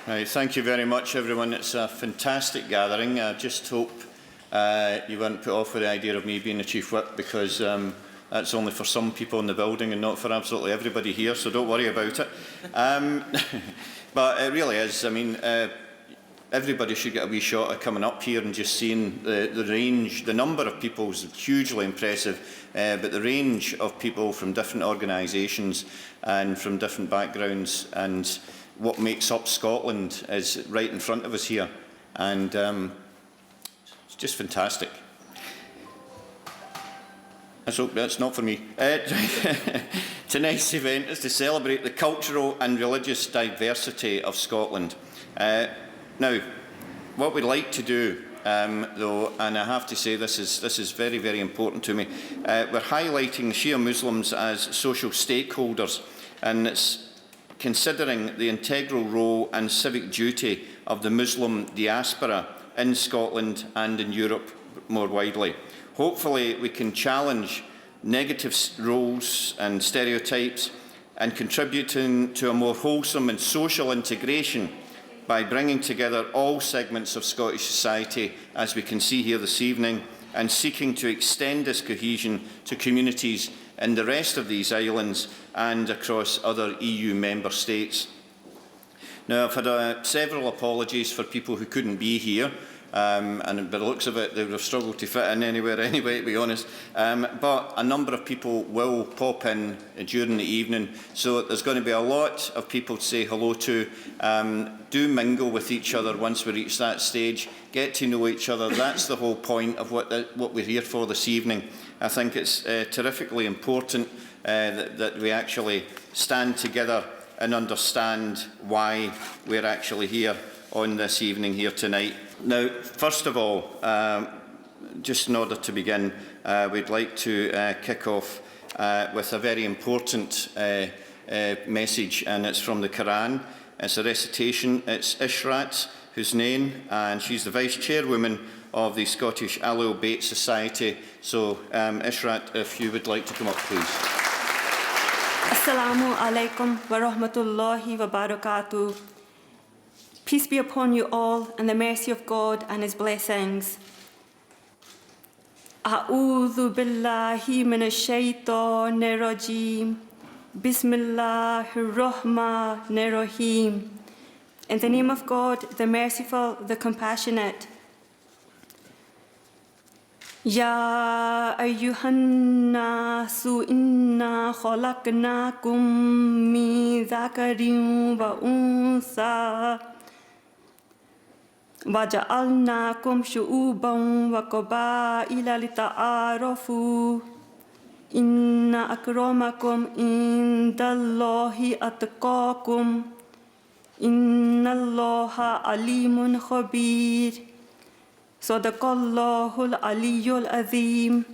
Right, thank you very much, everyone. It's a fantastic gathering. I just hope you weren't put off with the idea of me being the Chief Whip, because that's only for some people in the building and not for absolutely everybody here, so don't worry about it. But it really is. I mean, everybody should get a wee shot at coming up here and just seeing the range. The number of people is hugely impressive, but the range of people from different organisations and from different backgrounds, and what makes up Scotland is right in front of us here, and it's just fantastic. That's not for me. Tonight's event is to celebrate the cultural and religious diversity of Scotland. Now, what we'd like to do, though, and I have to say this is very, very important to me, we're highlighting Shia Muslims as social stakeholders, and it's considering the integral role and civic duty of the Muslim diaspora in Scotland and in Europe more widely. Hopefully we can challenge negative roles and stereotypes and contribute to a more wholesome and social integration by bringing together all segments of Scottish society, as we can see here this evening, and seeking to extend this cohesion to communities in the rest of these islands and across other EU member states. Now, I've had several apologies for people who couldn't be here, and by the looks of it, they would have struggled to fit in anywhere anyway, to be honest. But a number of people will pop in during the evening, so there's going to be a lot of people to say hello to. Do mingle with each other once we reach that stage. Get to know each other. That's the whole point of what we're here for this evening. I think it's terrifically important that we actually stand together and understand why we're actually here on this evening here tonight. Now, first of all, just in order to begin, we'd like to kick off with a very important message, and it's from the Quran. It's a recitation. It's Ishrat Husnain, and she's the Vice-Chairwoman of the Scottish Ahlul Bayt Society. So, Ishrat, if you would like to come up, please. Assalamu alaikum wa rahmatullahi wa barakatuh. Peace be upon you all, and the mercy of God and His blessings. A'udhu billahi minash shaitanir rajim. Bismillahir rahmanir rahim. In the name of God, the merciful, the compassionate. Ya ayyuhan nasu inna khalaqnakum min dhakarin wa unsa wa ja'alnakum shu'uban wa qabaila lita'arafu inna akramakum indallahi atqakum innallaha alimun khabir. Sadaqallahul Aliyyul Azim.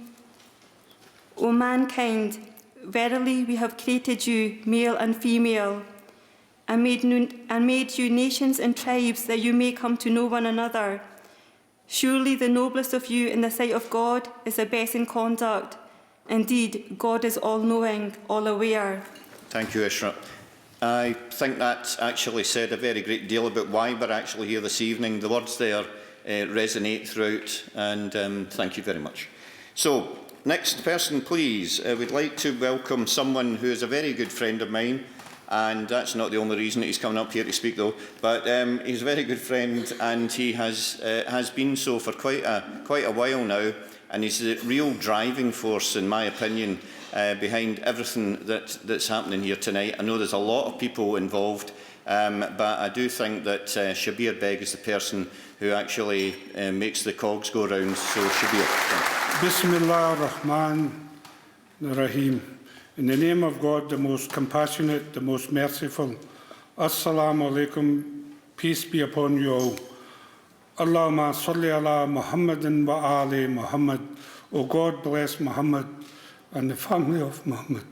O mankind, verily we have created you, male and female, and made you nations and tribes that you may come to know one another. Surely the noblest of you in the sight of God is the best in conduct. Indeed, God is all-knowing, all-aware. Thank you, Ishrat. I think that actually said a very great deal about why we're actually here this evening. The words there resonate throughout, and thank you very much. So, next person, please. We'd like to welcome someone who is a very good friend of mine, and that's not the only reason that he's coming up here to speak, though. But he's a very good friend, and he has been so for quite a while now, and he's the real driving force, in my opinion, behind everything that's happening here tonight. I know there's a lot of people involved, but I do think that Shabir Beg is the person who actually makes the cogs go round. So, Shabir. Bismillah ar-Rahman ar-Rahim. In the name of God, the most compassionate, the most merciful. Assalamu alaikum. Peace be upon you all. Allahumma salli ala Muhammadin wa ali Muhammad. O God, bless Muhammad and the family of Muhammad.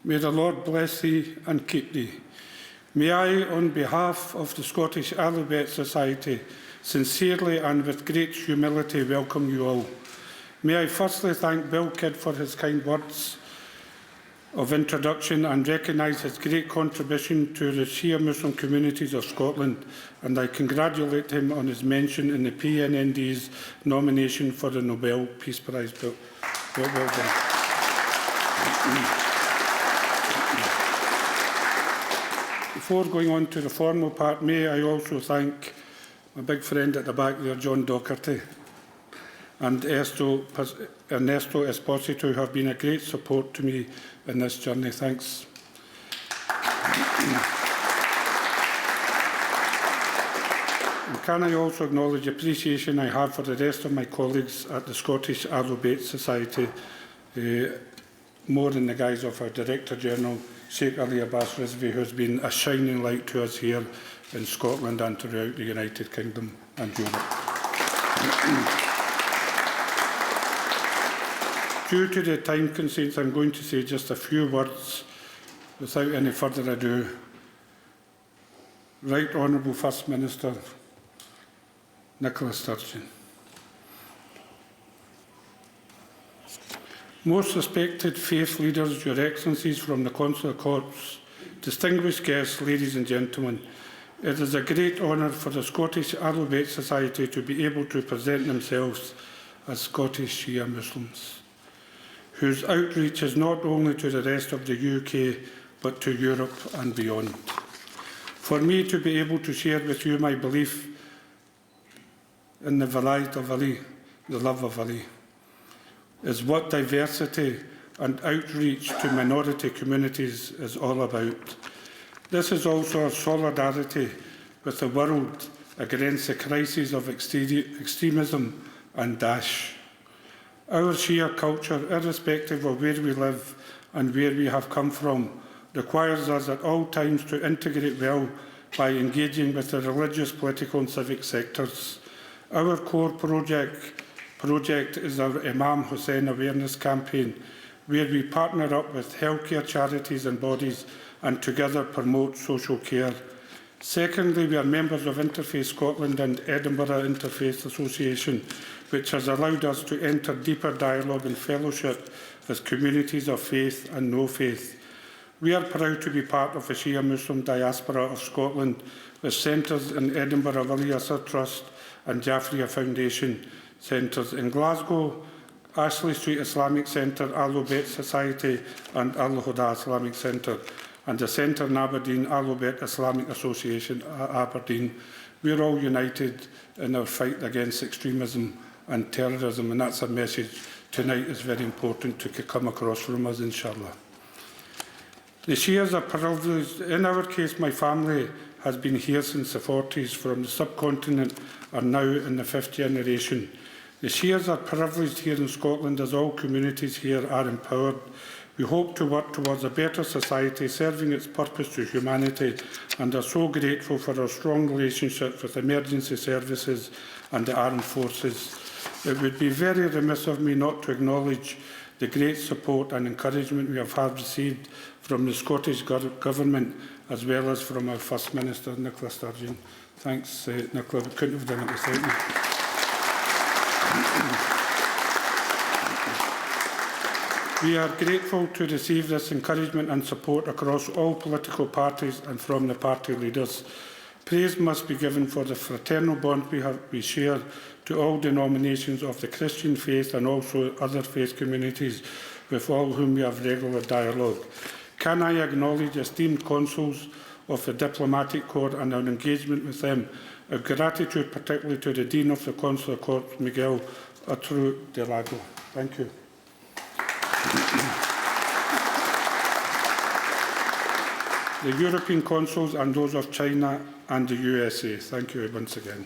May the Lord bless thee and keep thee. May I, on behalf of the Scottish Ahlul Bayt Society, sincerely and with great humility welcome you all. May I firstly thank Bill Kidd for his kind words of introduction and recognise his great contribution to the Shia Muslim communities of Scotland, and I congratulate him on his mention in the PNND's nomination for the Nobel Peace Prize. Well done. Before going on to the formal part, may I also thank my big friend at the back there, John Docherty, and Ernesto Esposito, who have been a great support to me in this journey. Thanks. And can I also acknowledge the appreciation I have for the rest of my colleagues at the Scottish Bayt Society, more in the guise of our Director General, Sheikh Ali Abbas Razawi, who has been a shining light to us here in Scotland and throughout the United Kingdom and Europe. Due to the time constraints, I'm going to say just a few words without any further ado. Right Honourable First Minister Nicola Sturgeon. Most respected faith leaders, Your Excellencies from the Consular Corps, distinguished guests, ladies and gentlemen, it is a great honour for the Scottish Ahlul Society to be able to present themselves as Scottish Shia Muslims, whose outreach is not only to the rest of the UK, but to Europe and beyond. For me to be able to share with you my belief in the Vilayat of Ali, the love of Ali, is what diversity and outreach to minority communities is all about. This is also our solidarity with the world against the crises of extremism and Daesh. Our Shia culture, irrespective of where we live and where we have come from, requires us at all times to integrate well by engaging with the religious, political and civic sectors. Our core project is our Imam Hussein Awareness Campaign, where we partner up with healthcare charities and bodies and together promote social care. Secondly, we are members of Interfaith Scotland and Edinburgh Interfaith Association, which has allowed us to enter deeper dialogue and fellowship with communities of faith and no faith. We are proud to be part of the Shia Muslim diaspora of Scotland, with centres in Edinburgh Wali Asr Trust and Jaffrey Foundation centres in Glasgow, Ashley Street Islamic Centre, Ahlul Bayt Society and Al Huda Islamic Centre, and the centre in Aberdeen, Ahlul Bayt Islamic Association, Aberdeen. We are all united in our fight against extremism and terrorism, and that's a message tonight is very important to come across from us, inshallah. The Shias are privileged. In our case, my family has been here since the 40s from the subcontinent and now in the 5th generation. The Shias are privileged here in Scotland as all communities here are empowered. We hope to work towards a better society serving its purpose to humanity and are so grateful for our strong relationship with emergency services and the armed forces. It would be very remiss of me not to acknowledge the great support and encouragement we have received from the Scottish Government as well as from our First Minister, Nicola Sturgeon. Thanks, Nicola. We couldn't have done it without you. We are grateful to receive this encouragement and support across all political parties and from the party leaders. Praise must be given for the fraternal bond we share to all denominations of the Christian faith and also other faith communities with all whom we have regular dialogue. Can I acknowledge esteemed consuls of the Diplomatic Corps and our engagement with them, our gratitude particularly to the Dean of the Consular Corps, Miguel Arturo de Lago. Thank you. The European consuls and those of China and the USA. Thank you once again.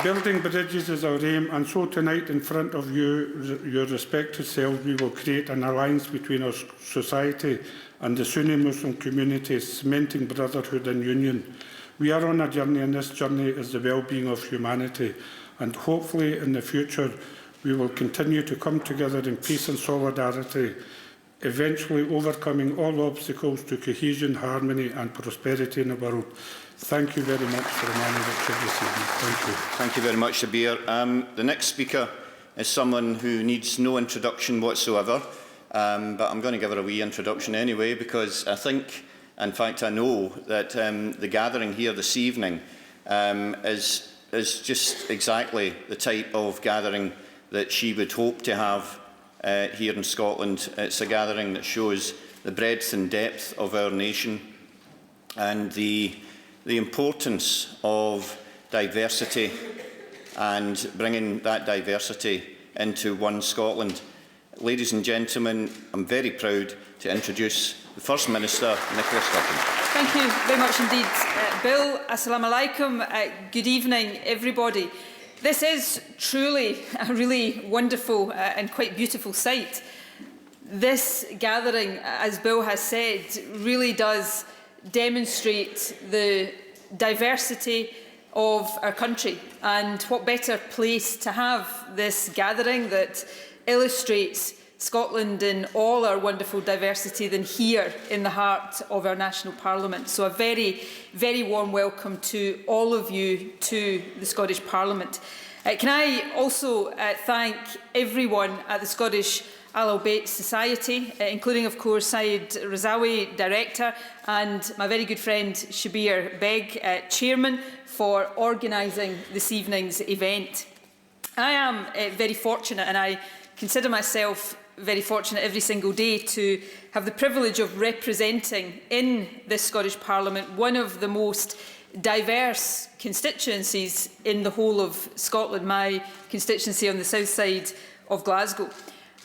Building bridges is our aim, and so tonight in front of you, your respected selves, we will create an alliance between our society and the Sunni Muslim community, cementing brotherhood and union. We are on a journey, and this journey is the well-being of humanity, and hopefully in the future we will continue to come together in peace and solidarity, eventually overcoming all obstacles to cohesion, harmony and prosperity in the world. Thank you very much for the manner of this evening. Thank you. Thank you very much, Shabir. The next speaker is someone who needs no introduction whatsoever, but I'm going to give her a wee introduction anyway, because I think, in fact I know, that the gathering here this evening is just exactly the type of gathering that she would hope to have here in Scotland. It's a gathering that shows the breadth and depth of our nation and the importance of diversity and bringing that diversity into one Scotland. Ladies and gentlemen, I'm very proud to introduce the First Minister, Nicola. Thank you very much indeed, Bill. Assalamu alaikum. Good evening, everybody. This is truly a really wonderful and quite beautiful sight. This gathering, as Bill has said, really does demonstrate the diversity of our country, and what better place to have this gathering that illustrates Scotland in all our wonderful diversity than here in the heart of our national parliament. So a very, very warm welcome to all of you to the Scottish Parliament. Can I also thank everyone at the Scottish Bayt Society, including, of course, Syed Razawi, Director, and my very good friend Shabir Beg, Chairman, for organising this evening's event. I am very fortunate, and I consider myself very fortunate every single day to have the privilege of representing in this Scottish Parliament one of the most diverse constituencies in the whole of Scotland, my constituency on the south side of Glasgow.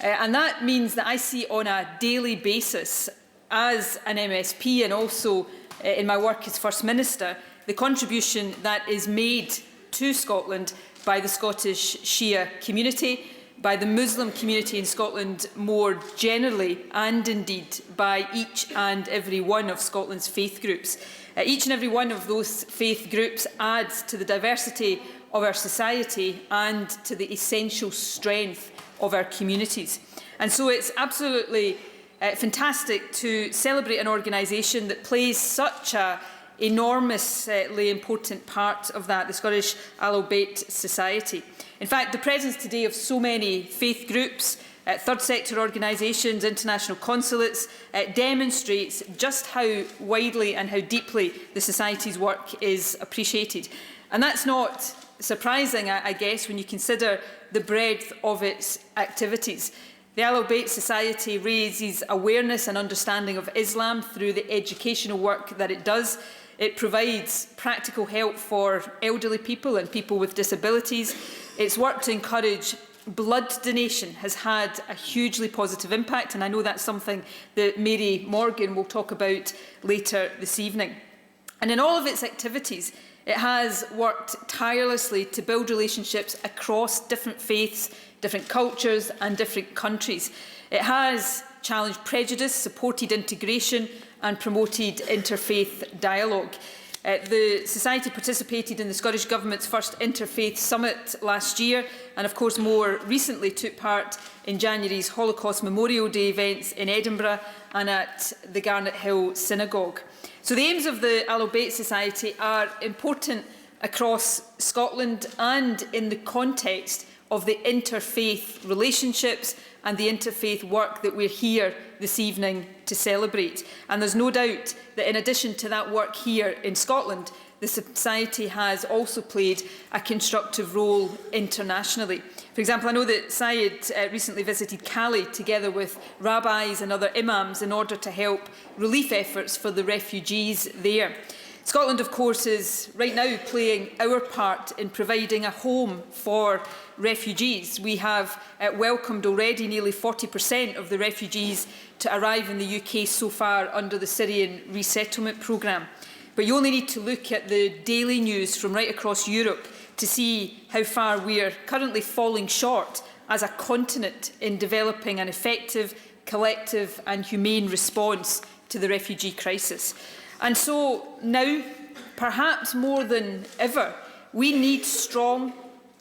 And that means that I see on a daily basis as an MSP and also in my work as First Minister the contribution that is made to Scotland by the Scottish Shia community, by the Muslim community in Scotland more generally, and indeed by each and every one of Scotland's faith groups. Each and every one of those faith groups adds to the diversity of our society and to the essential strength of our communities. And so it's absolutely fantastic to celebrate an organisation that plays such an enormously important part of that, the Scottish Bayt Society. In fact, the presence today of so many faith groups, third sector organisations, international consulates, demonstrates just how widely and how deeply the Society's work is appreciated. And that's not surprising, I guess, when you consider the breadth of its activities. The Bayt Society raises awareness and understanding of Islam through the educational work that it does. It provides practical help for elderly people and people with disabilities. Its work to encourage blood donation has had a hugely positive impact, and I know that's something that Mary Morgan will talk about later this evening. And in all of its activities, it has worked tirelessly to build relationships across different faiths, different cultures and different countries. It has challenged prejudice, supported integration and promoted interfaith dialogue. The Society participated in the Scottish Government's first Interfaith Summit last year, and of course more recently took part in January's Holocaust Memorial Day events in Edinburgh and at the Garnet Hill Synagogue. So the aims of the Bayt Society are important across Scotland and in the context of the interfaith relationships and the interfaith work that we're here this evening to celebrate. And there's no doubt that in addition to that work here in Scotland, the Society has also played a constructive role internationally. For example, I know that Syed recently visited Cali together with rabbis and other imams in order to help relief efforts for the refugees there. Scotland, of course, is right now playing our part in providing a home for refugees. We have welcomed already nearly 40% of the refugees to arrive in the UK so far under the Syrian resettlement programme. But you only need to look at the daily news from right across Europe to see how far we are currently falling short as a continent in developing an effective, collective and humane response to the refugee crisis. And so now, perhaps more than ever, we need strong,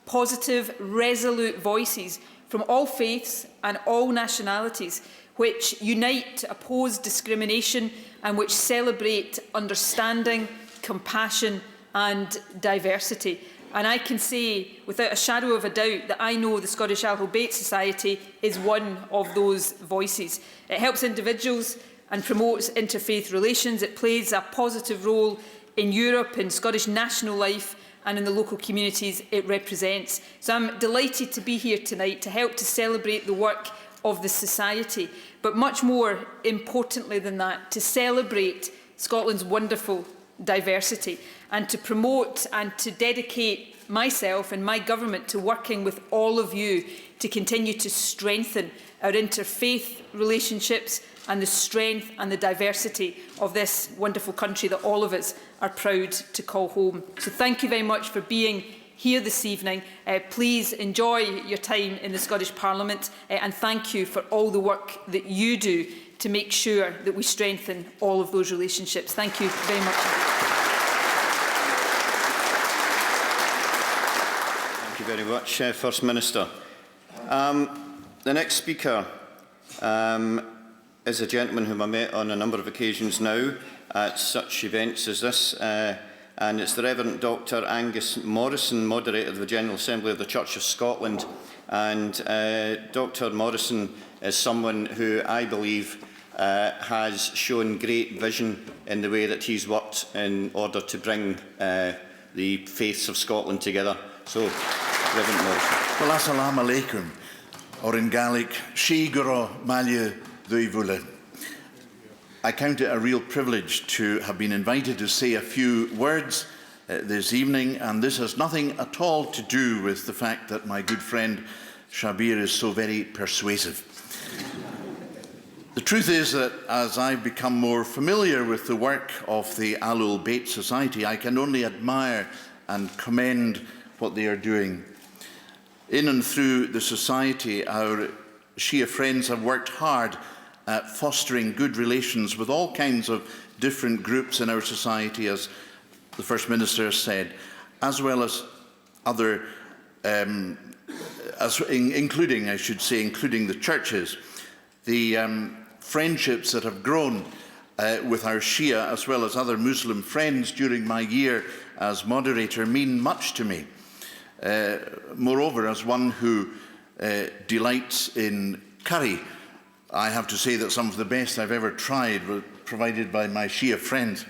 positive, resolute voices from all faiths and all nationalities which unite to oppose discrimination and which celebrate understanding, compassion and diversity. And I can say, without a shadow of a doubt, that I know the Scottish Bayt Society is one of those voices. It helps individuals and promotes interfaith relations. It plays a positive role in Europe, in Scottish national life, and in the local communities it represents. So I'm delighted to be here tonight to help to celebrate the work of the Society, but much more importantly than that, to celebrate Scotland's wonderful diversity and to promote and to dedicate myself and my government to working with all of you to continue to strengthen our interfaith relationships and the strength and the diversity of this wonderful country that all of us are proud to call home. So thank you very much for being here this evening. Please enjoy your time in the Scottish Parliament and thank you for all the work that you do to make sure that we strengthen all of those relationships. Thank you very much. Thank you very much, First Minister. The next speaker is a gentleman whom I met on a number of occasions now at such events as this, and it's the Rev Dr Angus Morrison, Moderator of the General Assembly of the Church of Scotland. And Dr Morrison is someone who I believe has shown great vision in the way that he's worked in order to bring the faiths of Scotland together. So, Reverend Morrison. Well, assalamu alaikum, or in Gaelic, Shi Guro Malyu Dwy. I count it a real privilege to have been invited to say a few words this evening, and this has nothing at all to do with the fact that my good friend Shabir is so very persuasive. The truth is that as I've become more familiar with the work of the Ahlul Bayt Society, I can only admire and commend what they are doing. In and through the Society, our Shia friends have worked hard at fostering good relations with all kinds of different groups in our society, as the First Minister has said, as well as other, including the churches. The friendships that have grown with our Shia as well as other Muslim friends during my year as moderator mean much to me. Moreover, as one who delights in curry, I have to say that some of the best I've ever tried were provided by my Shia friends.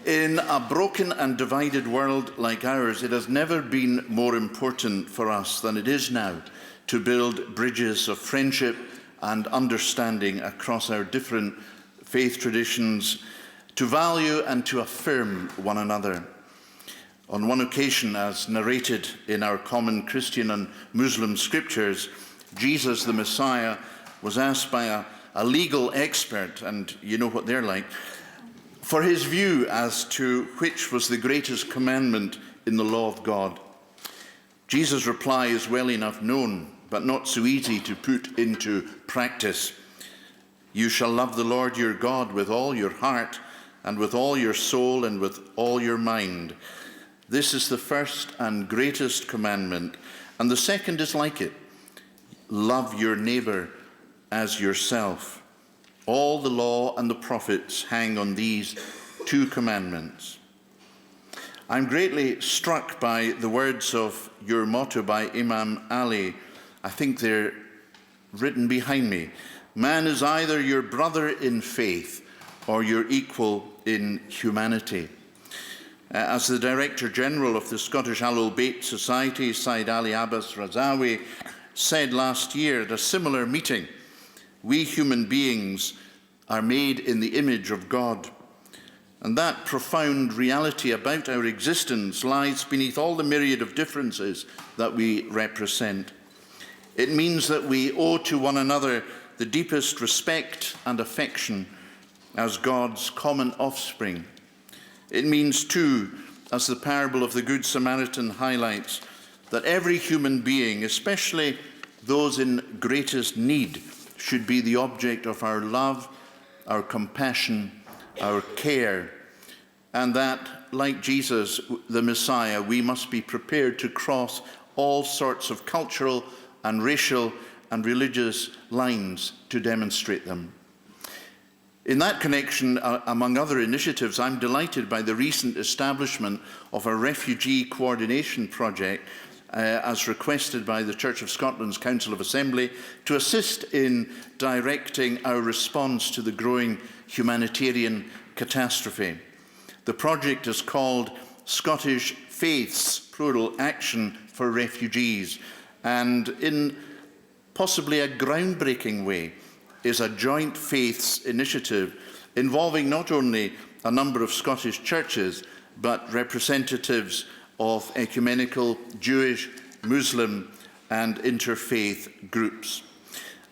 In a broken and divided world like ours, it has never been more important for us than it is now to build bridges of friendship and understanding across our different faith traditions, to value and to affirm one another. On one occasion, as narrated in our common Christian and Muslim scriptures, Jesus the Messiah was asked by a legal expert, and you know what they're like, for his view as to which was the greatest commandment in the law of God. Jesus' reply is well enough known, but not so easy to put into practice. You shall love the Lord your God with all your heart, and with all your soul, and with all your mind. This is the first and greatest commandment, and the second is like it. Love your neighbour as yourself. All the law and the prophets hang on these two commandments. I'm greatly struck by the words of your motto by Imam Ali. I think they're written behind me. Man is either your brother in faith or your equal in humanity. As the Director General of the Scottish Ahlul Bayt Society, Said Ali Abbas Razawi, said last year at a similar meeting, we human beings are made in the image of God. And that profound reality about our existence lies beneath all the myriad of differences that we represent. It means that we owe to one another the deepest respect and affection as God's common offspring. It means too, as the parable of the Good Samaritan highlights, that every human being, especially those in greatest need, should be the object of our love, our compassion, our care, and that, like Jesus, the Messiah, we must be prepared to cross all sorts of cultural and racial and religious lines to demonstrate them. In that connection, among other initiatives, I'm delighted by the recent establishment of a refugee coordination project as requested by the Church of Scotland's Council of Assembly to assist in directing our response to the growing humanitarian catastrophe. The project is called Scottish Faiths, plural, Action for Refugees, and in possibly a groundbreaking way is a joint faiths initiative involving not only a number of Scottish churches but representatives of ecumenical Jewish, Muslim and interfaith groups.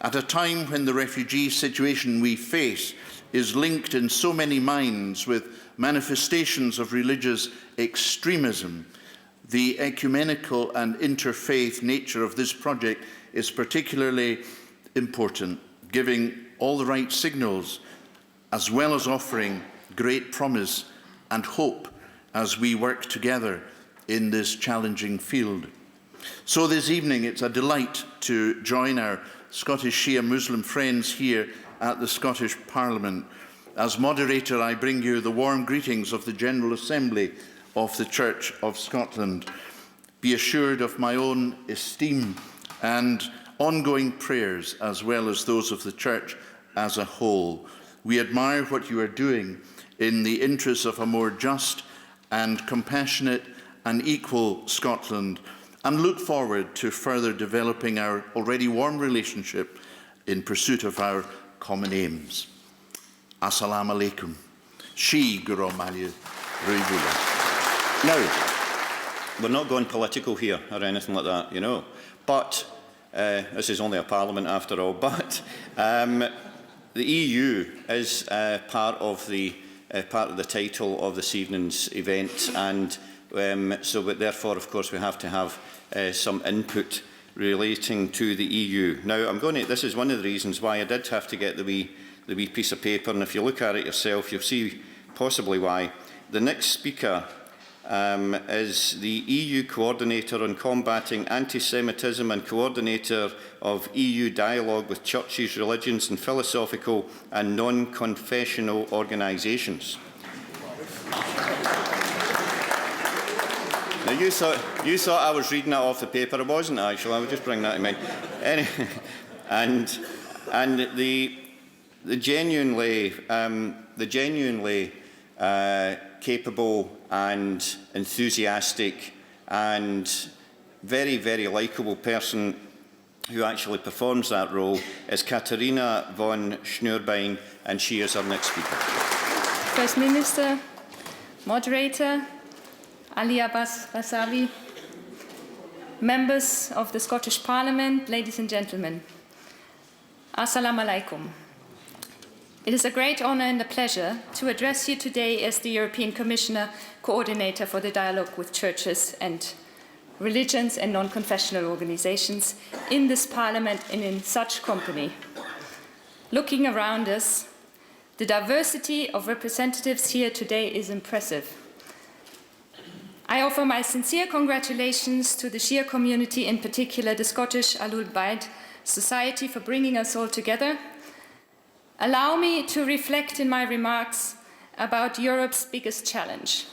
At a time when the refugee situation we face is linked in so many minds with manifestations of religious extremism, the ecumenical and interfaith nature of this project is particularly important, giving all the right signals, as well as offering great promise and hope as we work together in this challenging field. So this evening, it's a delight to join our Scottish Shia Muslim friends here at the Scottish Parliament. As moderator, I bring you the warm greetings of the General Assembly of the Church of Scotland. Be assured of my own esteem and ongoing prayers, as well as those of the Church as a whole. We admire what you are doing in the interests of a more just and compassionate and equal Scotland, and look forward to further developing our already warm relationship in pursuit of our common aims. Assalamu alaikum. Shi Guru Malyu Ruivula. Now, we're not going political here or anything like that, you know, but this is only a parliament after all, but the EU is part of the title of this evening's event, and so therefore, of course, we have to have some input relating to the EU. Now, this is one of the reasons why I did have to get the wee piece of paper, and if you look at it yourself, you'll see possibly why. The next speaker is the EU Coordinator on Combating Anti-Semitism and Coordinator of EU Dialogue with Churches, Religions and Philosophical and Non-Confessional Organisations. Now, you thought I was reading that off the paper. I wasn't, actually. I was just bringing that to mind. Anyway, and the genuinely capable and enthusiastic and very, very likeable person who actually performs that role is Katharina von Schnurbein, and she is our next speaker. First Minister, Moderator, Ali Abbas Razawi, members of the Scottish Parliament, ladies and gentlemen, Assalamu alaikum. It is a great honour and a pleasure to address you today as the European Commissioner Coordinator for the Dialogue with Churches and Religions and Non-Confessional Organisations in this Parliament and in such company. Looking around us, the diversity of representatives here today is impressive. I offer my sincere congratulations to the Shia community, in particular the Scottish Ahlul Bayt Society, for bringing us all together. Allow me to reflect in my remarks about Europe's biggest challenge.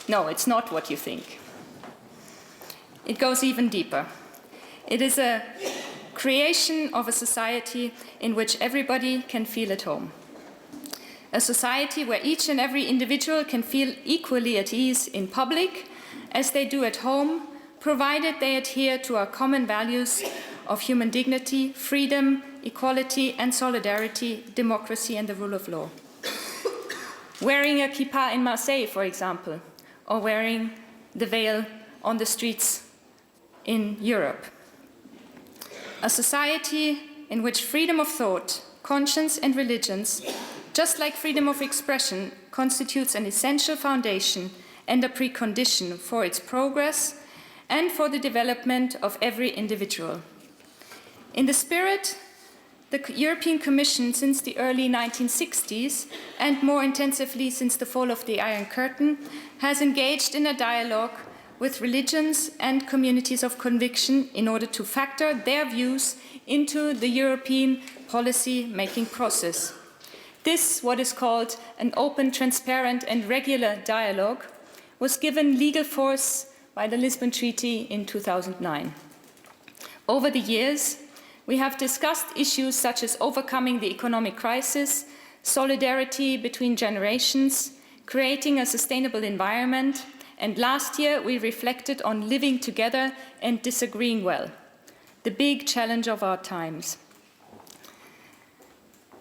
No, it's not what you think. It goes even deeper. It is a creation of a society in which everybody can feel at home. A society where each and every individual can feel equally at ease in public as they do at home, provided they adhere to our common values of human dignity, freedom, equality and solidarity, democracy and the rule of law. Wearing a kippah in Marseille, for example, or wearing the veil on the streets in Europe. A society in which freedom of thought, conscience and religions, just like freedom of expression, constitutes an essential foundation and a precondition for its progress and for the development of every individual. In the spirit, the European Commission, since the early 1960s, and more intensively since the fall of the Iron Curtain, has engaged in a dialogue with religions and communities of conviction in order to factor their views into the European policy-making process. This, what is called an open, transparent and regular dialogue, was given legal force by the Lisbon Treaty in 2009. Over the years, we have discussed issues such as overcoming the economic crisis, solidarity between generations, creating a sustainable environment, and last year we reflected on living together and disagreeing well, the big challenge of our times.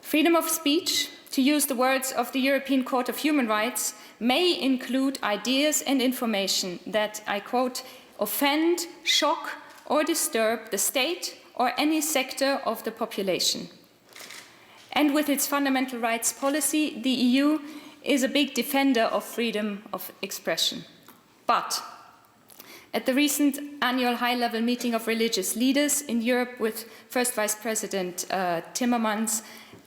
Freedom of speech, to use the words of the European Court of Human Rights, may include ideas and information that, I quote, offend, shock, or disturb the state or any sector of the population. And with its fundamental rights policy, the EU is a big defender of freedom of expression. But at the recent annual high-level meeting of religious leaders in Europe with First Vice President Timmermans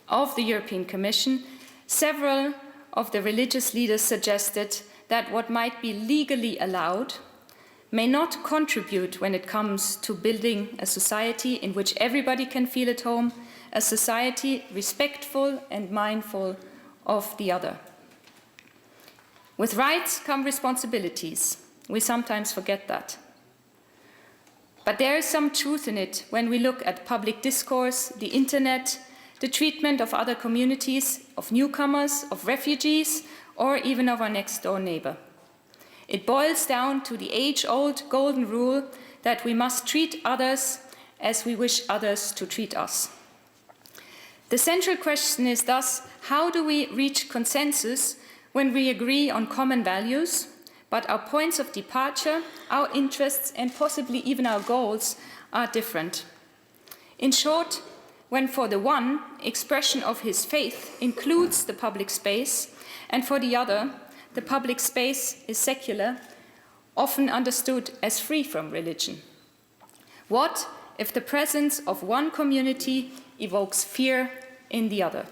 of the European Commission, several of the religious leaders suggested that what might be legally allowed may not contribute when it comes to building a society in which everybody can feel at home, a society respectful and mindful of the other. With rights come responsibilities. We sometimes forget that. But there is some truth in it when we look at public discourse, the internet, the treatment of other communities, of newcomers, of refugees, or even of our next-door neighbor. It boils down to the age-old golden rule that we must treat others as we wish others to treat us. The central question is thus, how do we reach consensus when we agree on common values, but our points of departure, our interests, and possibly even our goals are different? In short, when for the one, expression of his faith includes the public space, and for the other, the public space is secular, often understood as free from religion. What if the presence of one community evokes fear in the other?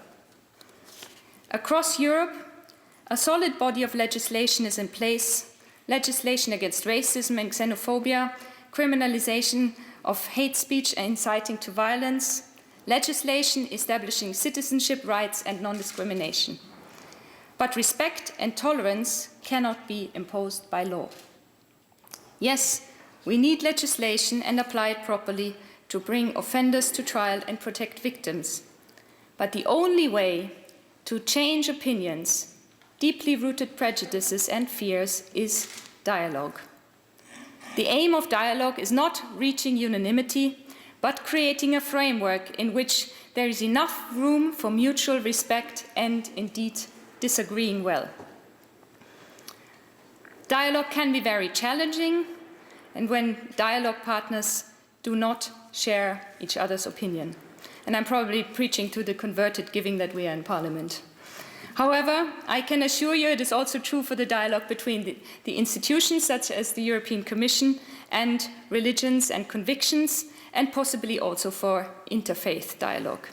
Across Europe, a solid body of legislation is in place, legislation against racism and xenophobia, criminalization of hate speech and inciting to violence, legislation establishing citizenship rights and non-discrimination. But respect and tolerance cannot be imposed by law. Yes, we need legislation and apply it properly to bring offenders to trial and protect victims. But the only way to change opinions, deeply rooted prejudices and fears is dialogue. The aim of dialogue is not reaching unanimity, but creating a framework in which there is enough room for mutual respect and, indeed, disagreeing well. Dialogue can be very challenging, and when dialogue partners do not share each other's opinion. And I'm probably preaching to the converted, given that we are in Parliament. However, I can assure you it is also true for the dialogue between the institutions, such as the European Commission, and religions and convictions, and possibly also for interfaith dialogue.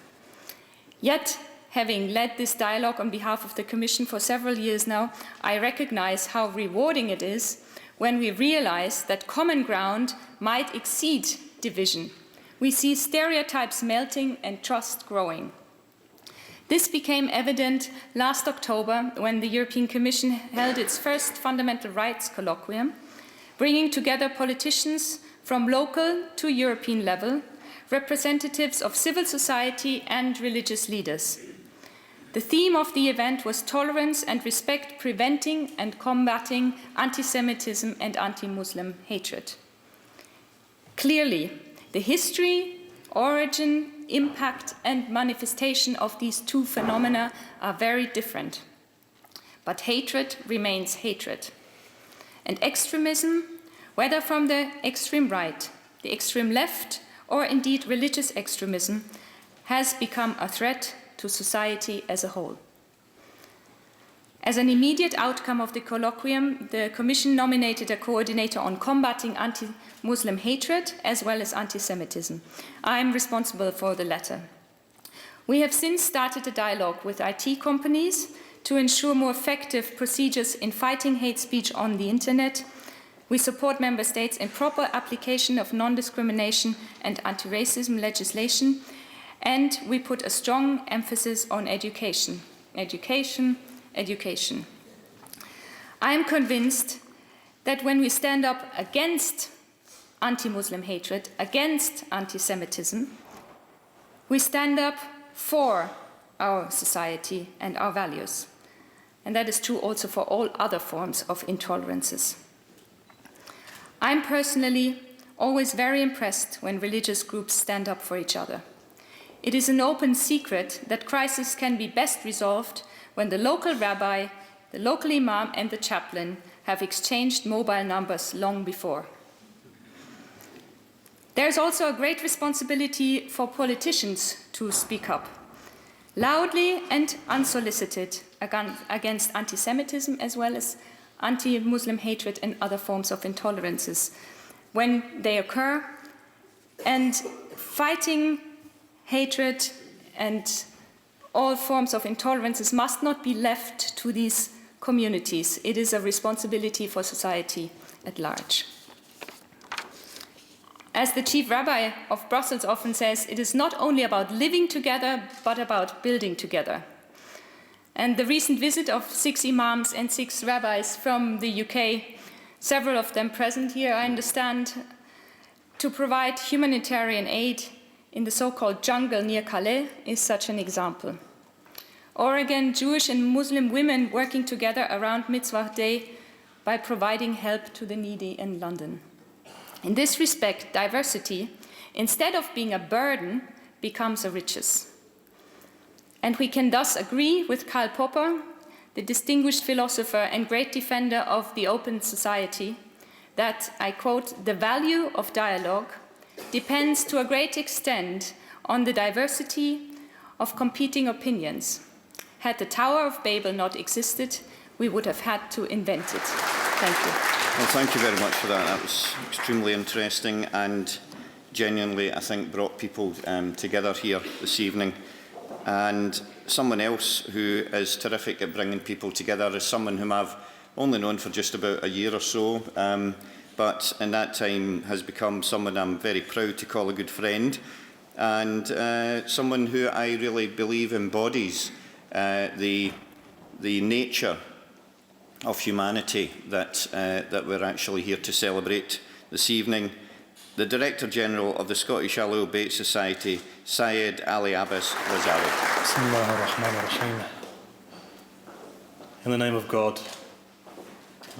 Yet, having led this dialogue on behalf of the Commission for several years now, I recognize how rewarding it is when we realize that common ground might exceed division. We see stereotypes melting and trust growing. This became evident last October when the European Commission held its first fundamental rights colloquium, bringing together politicians from local to European level, representatives of civil society and religious leaders. The theme of the event was tolerance and respect, preventing and combating anti-Semitism and anti-Muslim hatred. Clearly, the history, origin, impact and manifestation of these two phenomena are very different. But hatred remains hatred. And extremism, whether from the extreme right, the extreme left, or indeed religious extremism, has become a threat to society as a whole. As an immediate outcome of the colloquium, the Commission nominated a coordinator on combating anti-Muslim hatred as well as anti-Semitism. I am responsible for the latter. We have since started a dialogue with IT companies to ensure more effective procedures in fighting hate speech on the internet. We support member states in proper application of non-discrimination and anti-racism legislation, and we put a strong emphasis on education. education, education. I am convinced that when we stand up against anti-Muslim hatred, against anti-Semitism, we stand up for our society and our values. And that is true also for all other forms of intolerances. I'm personally always very impressed when religious groups stand up for each other. It is an open secret that crisis can be best resolved when the local rabbi, the local imam, and the chaplain have exchanged mobile numbers long before. There is also a great responsibility for politicians to speak up, loudly and unsolicited, against anti-Semitism as well as anti-Muslim hatred and other forms of intolerances when they occur. And fighting hatred and all forms of intolerances must not be left to these communities. It is a responsibility for society at large. As the Chief Rabbi of Brussels often says, it is not only about living together, but about building together. And the recent visit of 6 imams and 6 rabbis from the UK, several of them present here, I understand, to provide humanitarian aid in the so-called jungle near Calais is such an example. Or again, Jewish and Muslim women working together around Mitzvah Day by providing help to the needy in London. In this respect, diversity, instead of being a burden, becomes a riches. And we can thus agree with Karl Popper, the distinguished philosopher and great defender of the open society, that, I quote, "the value of dialogue depends to a great extent on the diversity of competing opinions. Had the Tower of Babel not existed, we would have had to invent it." Thank you. Well, thank you very much for that. That was extremely interesting and genuinely, I think, brought people together here this evening. And someone else who is terrific at bringing people together is someone whom I've only known for just about a year or so, but in that time has become someone I'm very proud to call a good friend, and someone who I really believe embodies the nature of humanity that we're actually here to celebrate this evening. The Director General of the Scottish Ahlul Bayt Society, Syed Ali Abbas Razawi. Bismillahir-Rahmanir-Rahim. In the name of God,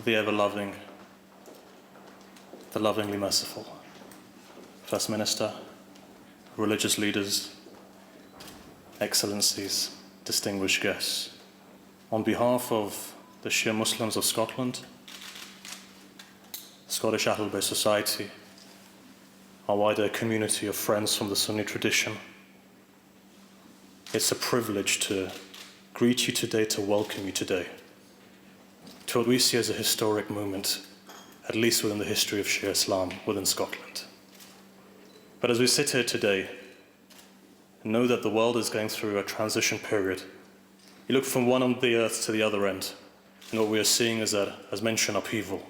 the ever-loving, the lovingly merciful, First Minister, religious leaders, excellencies, distinguished guests, on behalf of the Shia Muslims of Scotland, Scottish Ahlul Bayt Society, our wider community of friends from the Sunni tradition, it's a privilege to greet you today, to welcome you today, to what we see as a historic moment, at least within the history of Shia Islam within Scotland. But as we sit here today, know that the world is going through a transition period. You look from one end of the earth to the other end, and what we are seeing is that, as mentioned, upheaval.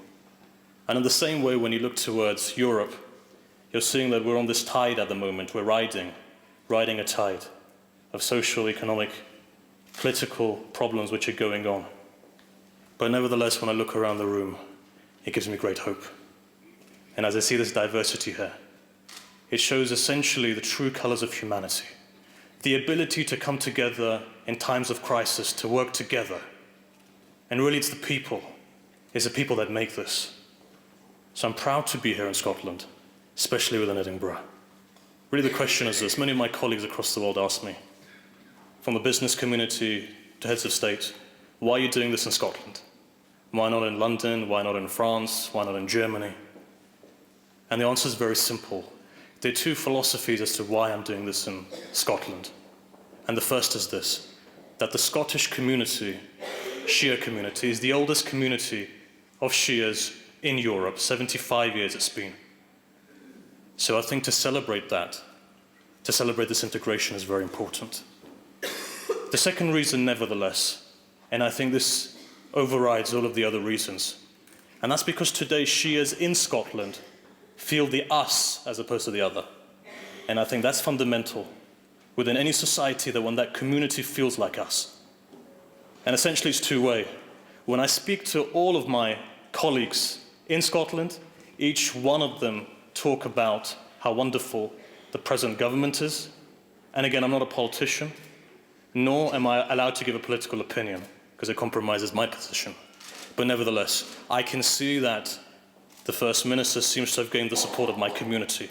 And in the same way, when you look towards Europe, you're seeing that we're on this tide at the moment. We're riding a tide of social, economic, political problems which are going on. But nevertheless, when I look around the room, it gives me great hope. And as I see this diversity here, it shows essentially the true colors of humanity. The ability to come together in times of crisis, to work together. And really it's the people that make this. So I'm proud to be here in Scotland, especially within Edinburgh. Really the question is this: many of my colleagues across the world ask me, from the business community to heads of state, why are you doing this in Scotland? Why not in London? Why not in France? Why not in Germany? And the answer is very simple. There are 2 philosophies as to why I'm doing this in Scotland. And the first is this, that the Scottish community, Shia community, is the oldest community of Shias in Europe. 75 years it's been. So I think to celebrate that, to celebrate this integration is very important. The second reason, nevertheless, and I think this overrides all of the other reasons, and that's because today Shias in Scotland feel the us as opposed to the other. And I think that's fundamental within any society, that when that community feels like us, And essentially it's two-way. When I speak to all of my colleagues in Scotland, each one of them talk about how wonderful the present government is. And again, I'm not a politician, nor am I allowed to give a political opinion, because it compromises my position. But nevertheless, I can see that the First Minister seems to have gained the support of my community.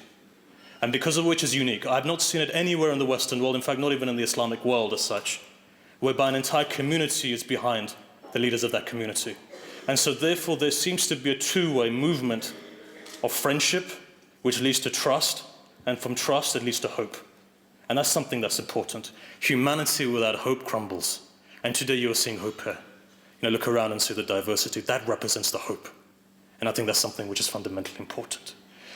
And because of which is unique. I've not seen it anywhere in the Western world, in fact, not even in the Islamic world as such, whereby an entire community is behind the leaders of that community. And so therefore, there seems to be a two-way movement of friendship, which leads to trust, and from trust, it leads to hope. And that's something that's important. Humanity without hope crumbles. And today you are seeing hope here. Look around and see the diversity. That represents the hope. And I think that's something which is fundamentally important.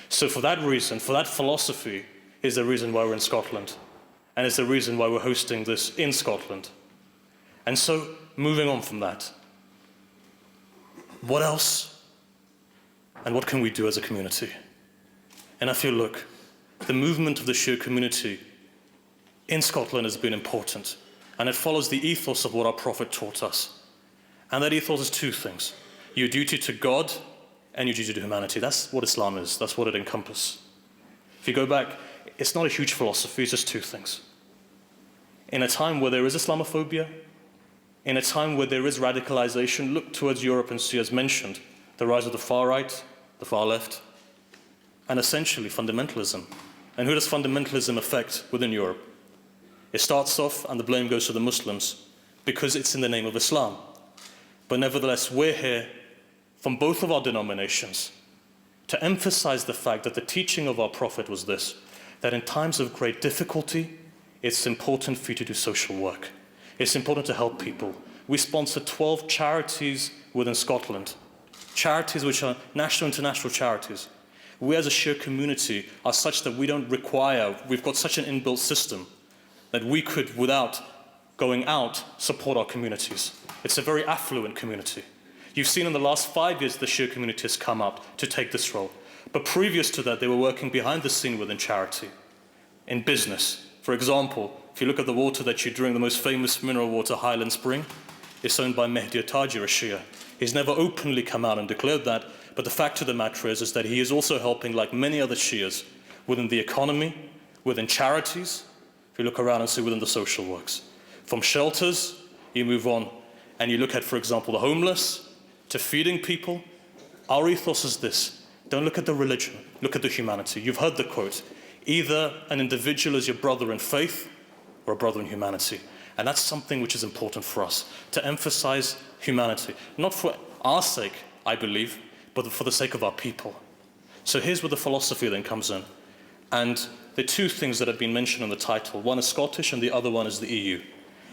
So for that reason, for that philosophy, is the reason why we're in Scotland. And it's the reason why we're hosting this in Scotland. And so, moving on from that, what else? And what can we do as a community? And I feel, look, the movement of the Shia community in Scotland has been important. And it follows the ethos of what our Prophet taught us. And that ethos is two things. Your duty to God and your duty to humanity. That's what Islam is. That's what it encompasses. If you go back, it's not a huge philosophy, it's just two things. In a time where there is Islamophobia, in a time where there is radicalization, look towards Europe and see, as mentioned, the rise of the far right, the far left, and essentially fundamentalism. And who does fundamentalism affect within Europe? It starts off, and the blame goes to the Muslims, because it's in the name of Islam. But nevertheless, we're here from both of our denominations to emphasize the fact that the teaching of our Prophet was this, that in times of great difficulty, it's important for you to do social work. It's important to help people. We sponsor 12 charities within Scotland, charities which are national and international charities. We as a Shia community are such that we don't require, we've got such an inbuilt system that we could, without going out, support our communities. It's a very affluent community. You've seen in the last 5 years the Shia community has come up to take this role. But previous to that, they were working behind the scene within charity, in business. For example, if you look at the water that you drink, the most famous mineral water, Highland Spring, is owned by Mehdi Ataji, a Shia. He's never openly come out and declared that, but the fact of the matter is that he is also helping, like many other Shias, within the economy, within charities, if you look around and see within the social works. From shelters, you move on, and you look at, for example, the homeless, to feeding people. Our ethos is this. Don't look at the religion, look at the humanity. You've heard the quote, either an individual is your brother in faith or a brother in humanity. And that's something which is important for us, to emphasize humanity. Not for our sake, I believe, but for the sake of our people. So here's where the philosophy then comes in. And the two things that have been mentioned in the title, one is Scottish and the other one is the EU.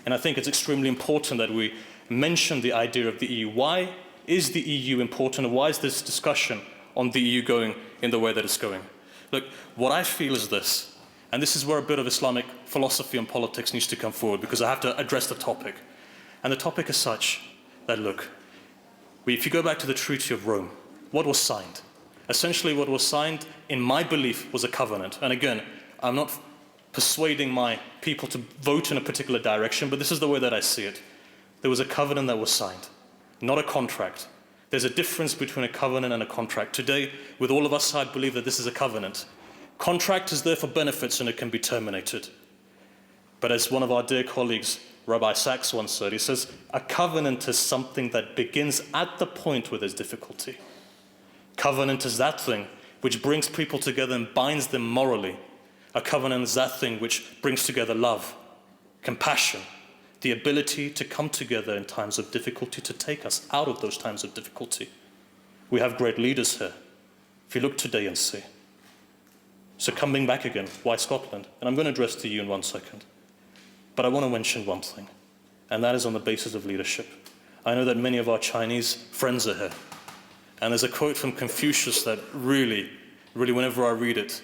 And I think it's extremely important that we mention the idea of the EU. Why is the EU important, and why is this discussion on the EU going in the way that it's going? Look, what I feel is this, and this is where a bit of Islamic philosophy and politics needs to come forward, because I have to address the topic. And the topic is such that, look, if you go back to the Treaty of Rome, what was signed? Essentially what was signed, in my belief, was a covenant. And again, I'm not persuading my people to vote in a particular direction, but this is the way that I see it. There was a covenant that was signed, not a contract. There's a difference between a covenant and a contract. Today, with all of us, I believe that this is a covenant. Contract is there for benefits and it can be terminated. But as one of our dear colleagues, Rabbi Sachs, once said, he says, a covenant is something that begins at the point where there's difficulty. Covenant is that thing which brings people together and binds them morally. A covenant is that thing which brings together love, compassion, the ability to come together in times of difficulty, to take us out of those times of difficulty. We have great leaders here. If you look today and see. So coming back again, why Scotland? And I'm going to address to you in 1 second. But I want to mention one thing, and that is on the basis of leadership. I know that many of our Chinese friends are here. And there's a quote from Confucius that really, whenever I read it,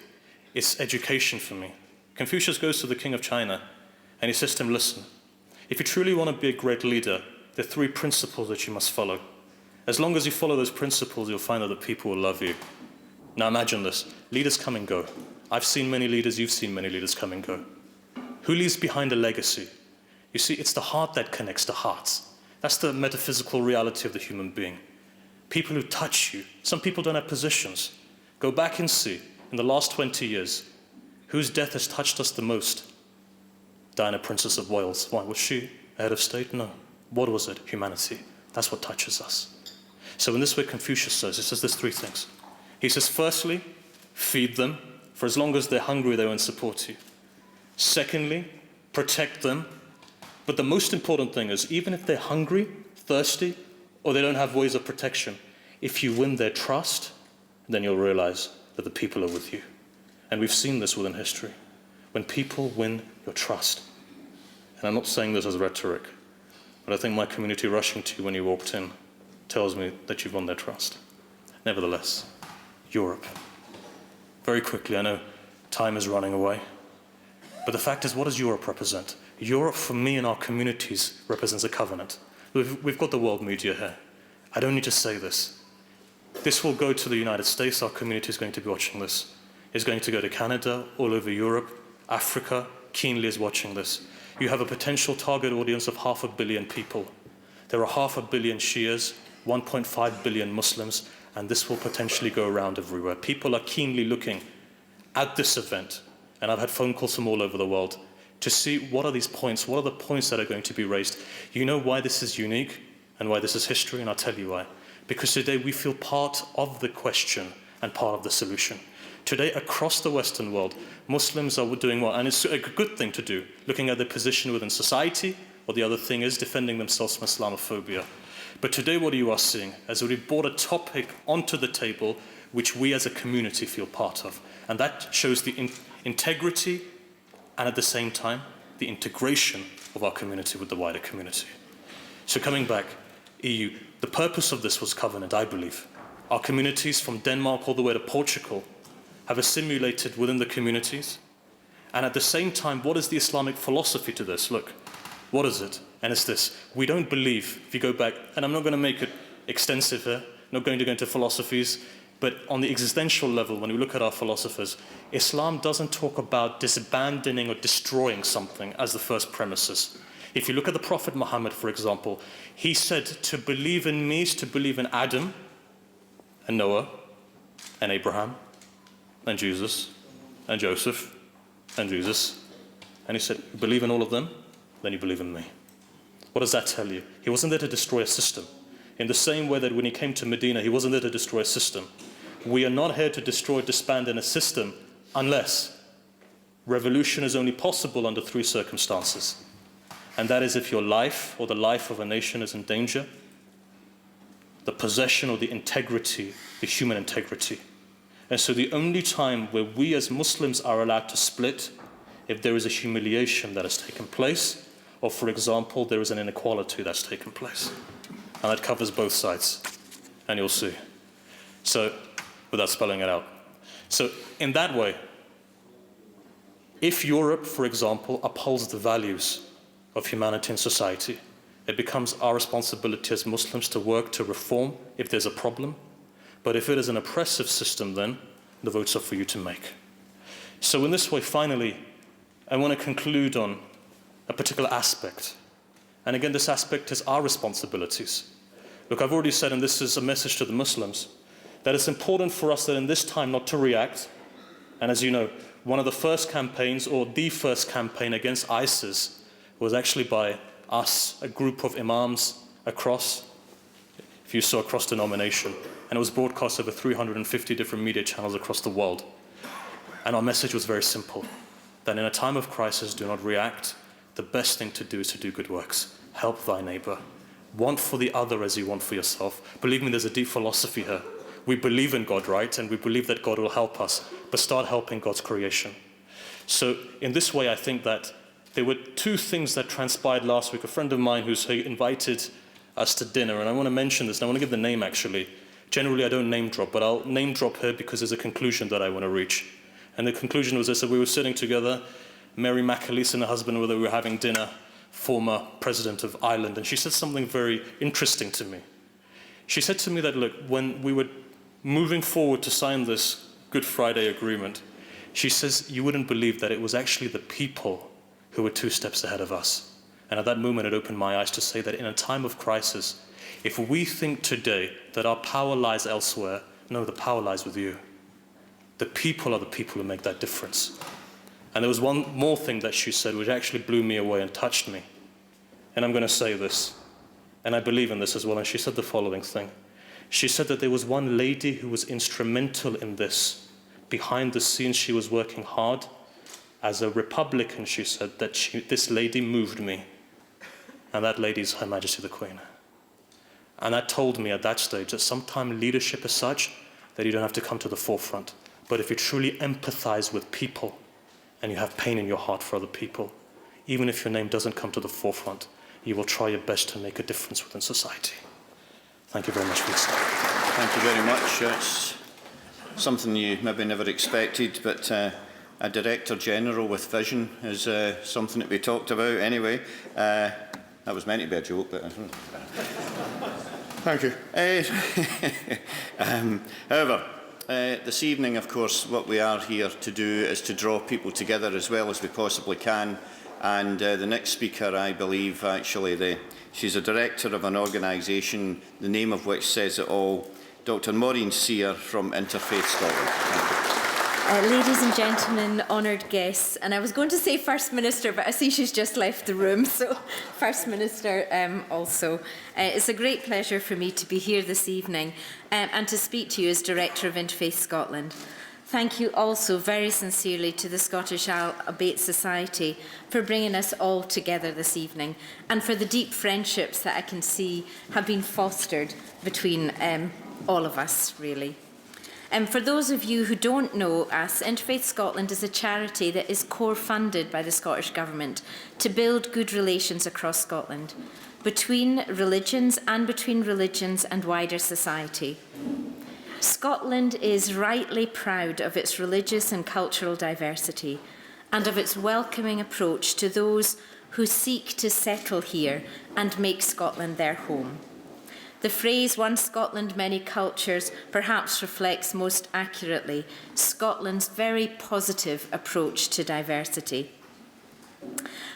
it's education for me. Confucius goes to the king of China, and he says to him, listen, if you truly want to be a great leader, there are 3 principles that you must follow. As long as you follow those principles, you'll find that the people will love you. Now imagine this. Leaders come and go. I've seen many leaders, you've seen many leaders come and go. Who leaves behind a legacy? You see, it's the heart that connects to hearts. That's the metaphysical reality of the human being. People who touch you. Some people don't have positions. Go back and see, in the last 20 years, whose death has touched us the most? Diana, Princess of Wales. Why? Was she a head of state? No. What was it? Humanity. That's what touches us. So in this way, Confucius says, he says there's three things. He says, firstly, feed them. For as long as they're hungry, they won't support you. Secondly, protect them. But the most important thing is, even if they're hungry, thirsty, or they don't have ways of protection, if you win their trust, then you'll realize that the people are with you. And we've seen this within history. When people win your trust. And I'm not saying this as rhetoric, but I think my community rushing to you when you walked in tells me that you've won their trust. Nevertheless, Europe. Very quickly, I know time is running away, but the fact is, what does Europe represent? Europe, for me and our communities, represents a covenant. We've got the world media here. I don't need to say this. This will go to the United States. Our community is going to be watching this. It's going to go to Canada, all over Europe, Africa, keenly is watching this. You have a potential target audience of 500 million people. There are 500 million Shias, 1.5 billion Muslims, and this will potentially go around everywhere. People are keenly looking at this event, and I've had phone calls from all over the world to see what are these points, what are the points that are going to be raised. You know why this is unique and why this is history, and I'll tell you why. Because today we feel part of the question and part of the solution. Today, across the Western world, Muslims are doing well, and it's a good thing to do, looking at their position within society, or the other thing is defending themselves from Islamophobia. But today what you are seeing is that we've brought a topic onto the table which we as a community feel part of. And that shows the integrity and at the same time, the integration of our community with the wider community. So coming back, EU, the purpose of this was covenant, I believe. Our communities from Denmark all the way to Portugal have assimilated within the communities. And at the same time, what is the Islamic philosophy to this? Look, what is it? And it's this. We don't believe, if you go back, and I'm not going to make it extensive here, not going to go into philosophies, but on the existential level, when we look at our philosophers, Islam doesn't talk about disabandoning or destroying something as the first premises. If you look at the Prophet Muhammad, for example, he said to believe in me is to believe in Adam and Noah and Abraham and Jesus and Joseph and Jesus. And he said, believe in all of them, then you believe in me. What does that tell you? He wasn't there to destroy a system. In the same way that when he came to Medina, he wasn't there to destroy a system. We are not here to destroy, disband in a system unless revolution is only possible under three circumstances. And that is if your life or the life of a nation is in danger, the possession or the integrity, the human integrity. And so the only time where we as Muslims are allowed to split, if there is a humiliation that has taken place, or for example, there is an inequality that's taken place. And that covers both sides, and you'll see. So, without spelling it out. So, in that way, if Europe, for example, upholds the values of humanity and society, it becomes our responsibility as Muslims to work to reform if there's a problem. But if it is an oppressive system, then the votes are for you to make. So in this way, finally, I want to conclude on a particular aspect. And again, this aspect is our responsibilities. Look, I've already said, and this is a message to the Muslims, that it's important for us that in this time not to react. And as you know, one of the first campaigns, or the first campaign against ISIS, was actually by us, a group of imams across, if you saw, across denomination. And it was broadcast over 350 different media channels across the world. And our message was very simple, that in a time of crisis, do not react. The best thing to do is to do good works. Help thy neighbor. Want for the other as you want for yourself. Believe me, there's a deep philosophy here. We believe in God, right? And we believe that God will help us, but start helping God's creation. So in this way, I think that there were two things that transpired last week. A friend of mine who's invited us to dinner, and I want to mention this, and I want to give the name actually. Generally, I don't name drop, but I'll name drop her because there's a conclusion that I want to reach. And the conclusion was this, that we were sitting together, Mary McAleese and her husband, we were having dinner, former president of Ireland, and she said something very interesting to me. She said to me that, look, when we were moving forward to sign this Good Friday agreement, she says, you wouldn't believe that it was actually the people who were 2 steps ahead of us. And at that moment, it opened my eyes to say that in a time of crisis, if we think today that our power lies elsewhere, no, the power lies with you. The people are the people who make that difference. And there was one more thing that she said which actually blew me away and touched me. And I'm going to say this, and I believe in this as well. And she said the following thing. She said that there was one lady who was instrumental in this. Behind the scenes, she was working hard. As a Republican, she said that this lady moved me. And that lady is Her Majesty the Queen. And that told me at that stage that sometimes leadership is such that you don't have to come to the forefront. But if you truly empathize with people and you have pain in your heart for other people, even if your name doesn't come to the forefront, you will try your best to make a difference within society. Thank you very much for listening. Thank you very much. It's something you maybe never expected, but a Director General with vision is something that we talked about anyway. That was meant to be a joke, but... Thank you. However, this evening, of course, what we are here to do is to draw people together as well as we possibly can. And the next speaker, I believe, actually, she's a director of an organisation, the name of which says it all, Dr Morrison from Interfaith Scotland. Thank you. Ladies and gentlemen, honoured guests, and I was going to say First Minister, but I see she's just left the room, so First Minister also. It's a great pleasure for me to be here this evening and to speak to you as Director of Interfaith Scotland. Thank you also very sincerely to the Scottish Bayt Society for bringing us all together this evening and for the deep friendships that I can see have been fostered between all of us, really. For those of you who don't know us, Interfaith Scotland is a charity that is core-funded by the Scottish Government to build good relations across Scotland, between religions and wider society. Scotland is rightly proud of its religious and cultural diversity and of its welcoming approach to those who seek to settle here and make Scotland their home. The phrase, one Scotland, many cultures, perhaps reflects most accurately Scotland's very positive approach to diversity.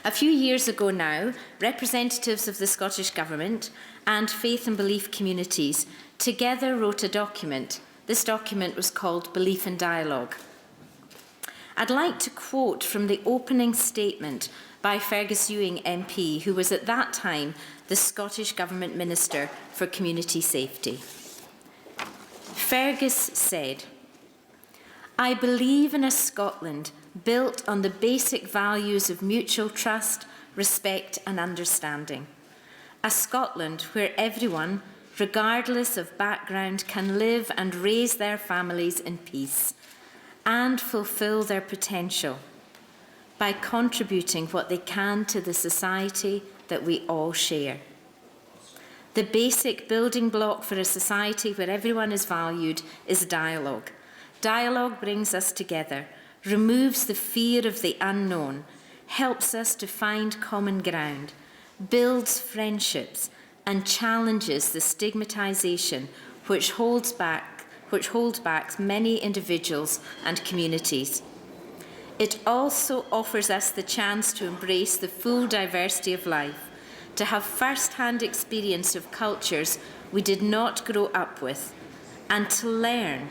A few years ago now, representatives of the Scottish Government and faith and belief communities together wrote a document. This document was called Belief and Dialogue. I'd like to quote from the opening statement by Fergus Ewing MP, who was at that time the Scottish Government Minister for Community Safety. Fergus said, "I believe in a Scotland built on the basic values of mutual trust, respect and understanding. A Scotland where everyone, regardless of background, can live and raise their families in peace and fulfil their potential by contributing what they can to the society that we all share. The basic building block for a society where everyone is valued is dialogue. Dialogue brings us together, removes the fear of the unknown, helps us to find common ground, builds friendships, and challenges the stigmatisation which holds back many individuals and communities. It also offers us the chance to embrace the full diversity of life, to have first-hand experience of cultures we did not grow up with, and to learn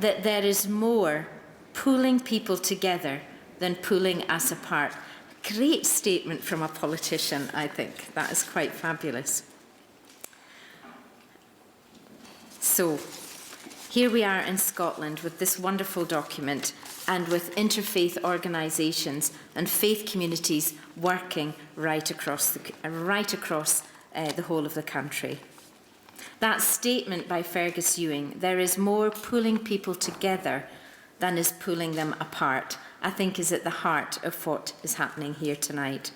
that there is more pulling people together than pulling us apart." Great statement from a politician, I think. That is quite fabulous. So, here we are in Scotland with this wonderful document and with interfaith organisations and faith communities working right across the whole of the country. That statement by Fergus Ewing, "There is more pulling people together than is pulling them apart," I think is at the heart of what is happening here tonight.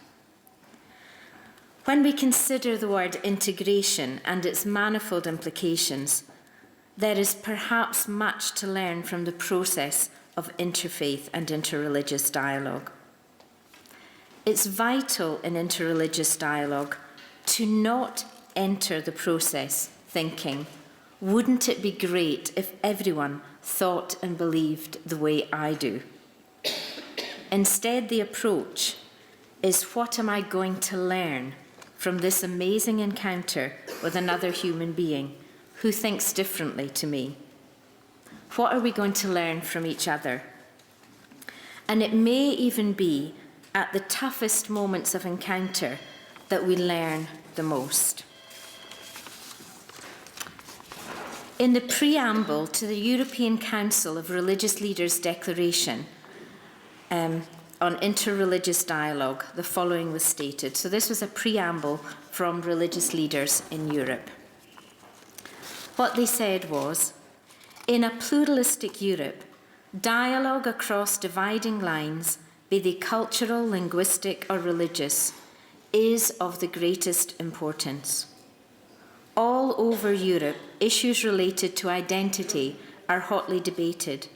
When we consider the word integration and its manifold implications, there is perhaps much to learn from the process of interfaith and interreligious dialogue. It's vital in interreligious dialogue to not enter the process thinking, "Wouldn't it be great if everyone thought and believed the way I do?" Instead, the approach is what am I going to learn from this amazing encounter with another human being who thinks differently to me? What are we going to learn from each other? And it may even be at the toughest moments of encounter that we learn the most. In the preamble to the European Council of Religious Leaders Declaration on interreligious dialogue, the following was stated. So this was a preamble from religious leaders in Europe. What they said was, in a pluralistic Europe, dialogue across dividing lines, be they cultural, linguistic, or religious, is of the greatest importance. All over Europe, issues related to identity are hotly debated,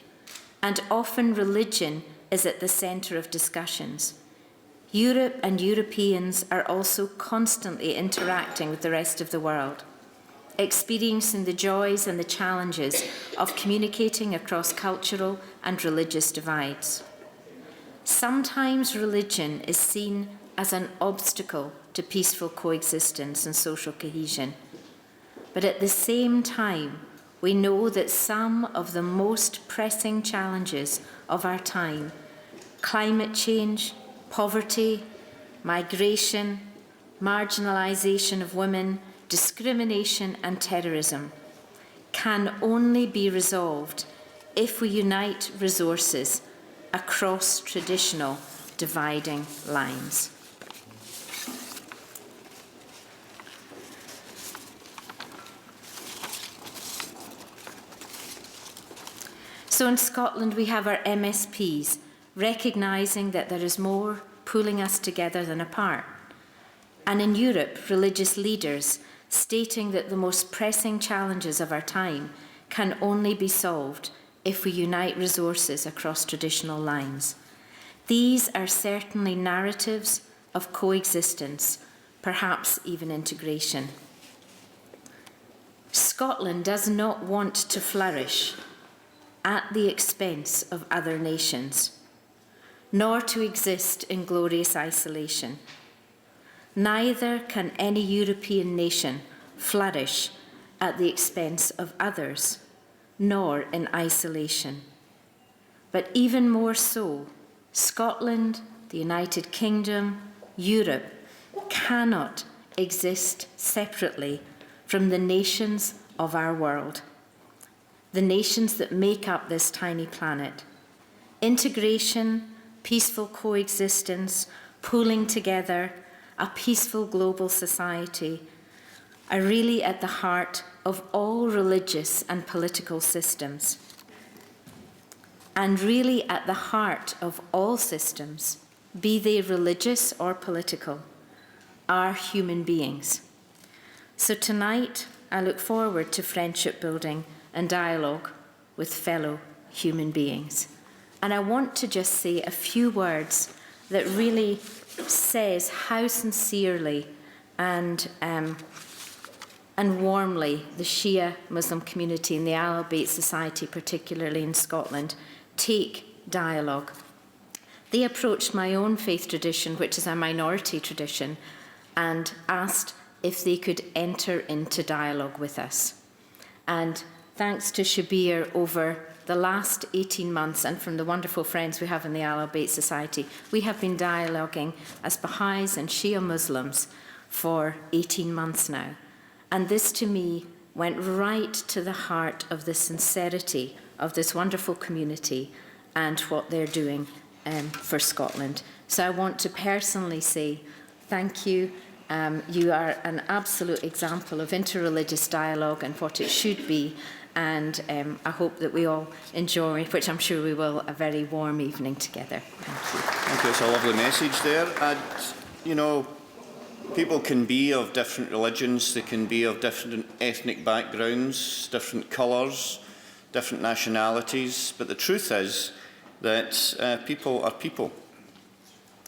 and often religion is at the centre of discussions. Europe and Europeans are also constantly interacting with the rest of the world, experiencing the joys and the challenges of communicating across cultural and religious divides. Sometimes religion is seen as an obstacle to peaceful coexistence and social cohesion. But at the same time, we know that some of the most pressing challenges of our time, climate change, poverty, migration, marginalisation of women, discrimination and terrorism, can only be resolved if we unite resources across traditional dividing lines. So in Scotland, we have our MSPs, recognising that there is more pulling us together than apart. And in Europe, religious leaders stating that the most pressing challenges of our time can only be solved if we unite resources across traditional lines. These are certainly narratives of coexistence, perhaps even integration. Scotland does not want to flourish at the expense of other nations, nor to exist in glorious isolation. Neither can any European nation flourish at the expense of others, nor in isolation. But even more so, Scotland, the United Kingdom, Europe cannot exist separately from the nations of our world, the nations that make up this tiny planet. Integration, peaceful coexistence, pulling together a peaceful global society are really at the heart of all religious and political systems, and really at the heart of all systems, be they religious or political, are human beings. So tonight, I look forward to friendship building and dialogue with fellow human beings. And I want to just say a few words that really says how sincerely and warmly the Shia Muslim community and the Ahlul Bayt society, particularly in Scotland, take dialogue. They approached my own faith tradition, which is a minority tradition, and asked if they could enter into dialogue with us. And thanks to Shabir, over the last 18 months, and from the wonderful friends we have in the Ahlul Bayt Society, we have been dialoguing as Baha'is and Shia Muslims for 18 months now. And this, to me, went right to the heart of the sincerity of this wonderful community and what they're doing for Scotland. So I want to personally say thank you. You are an absolute example of interreligious dialogue and what it should be. And I hope that we all enjoy, which I'm sure we will, a very warm evening together. Thank you. Thank you. It's a lovely message there. And, you know, people can be of different religions, they can be of different ethnic backgrounds, different colours, different nationalities, but the truth is that people are people.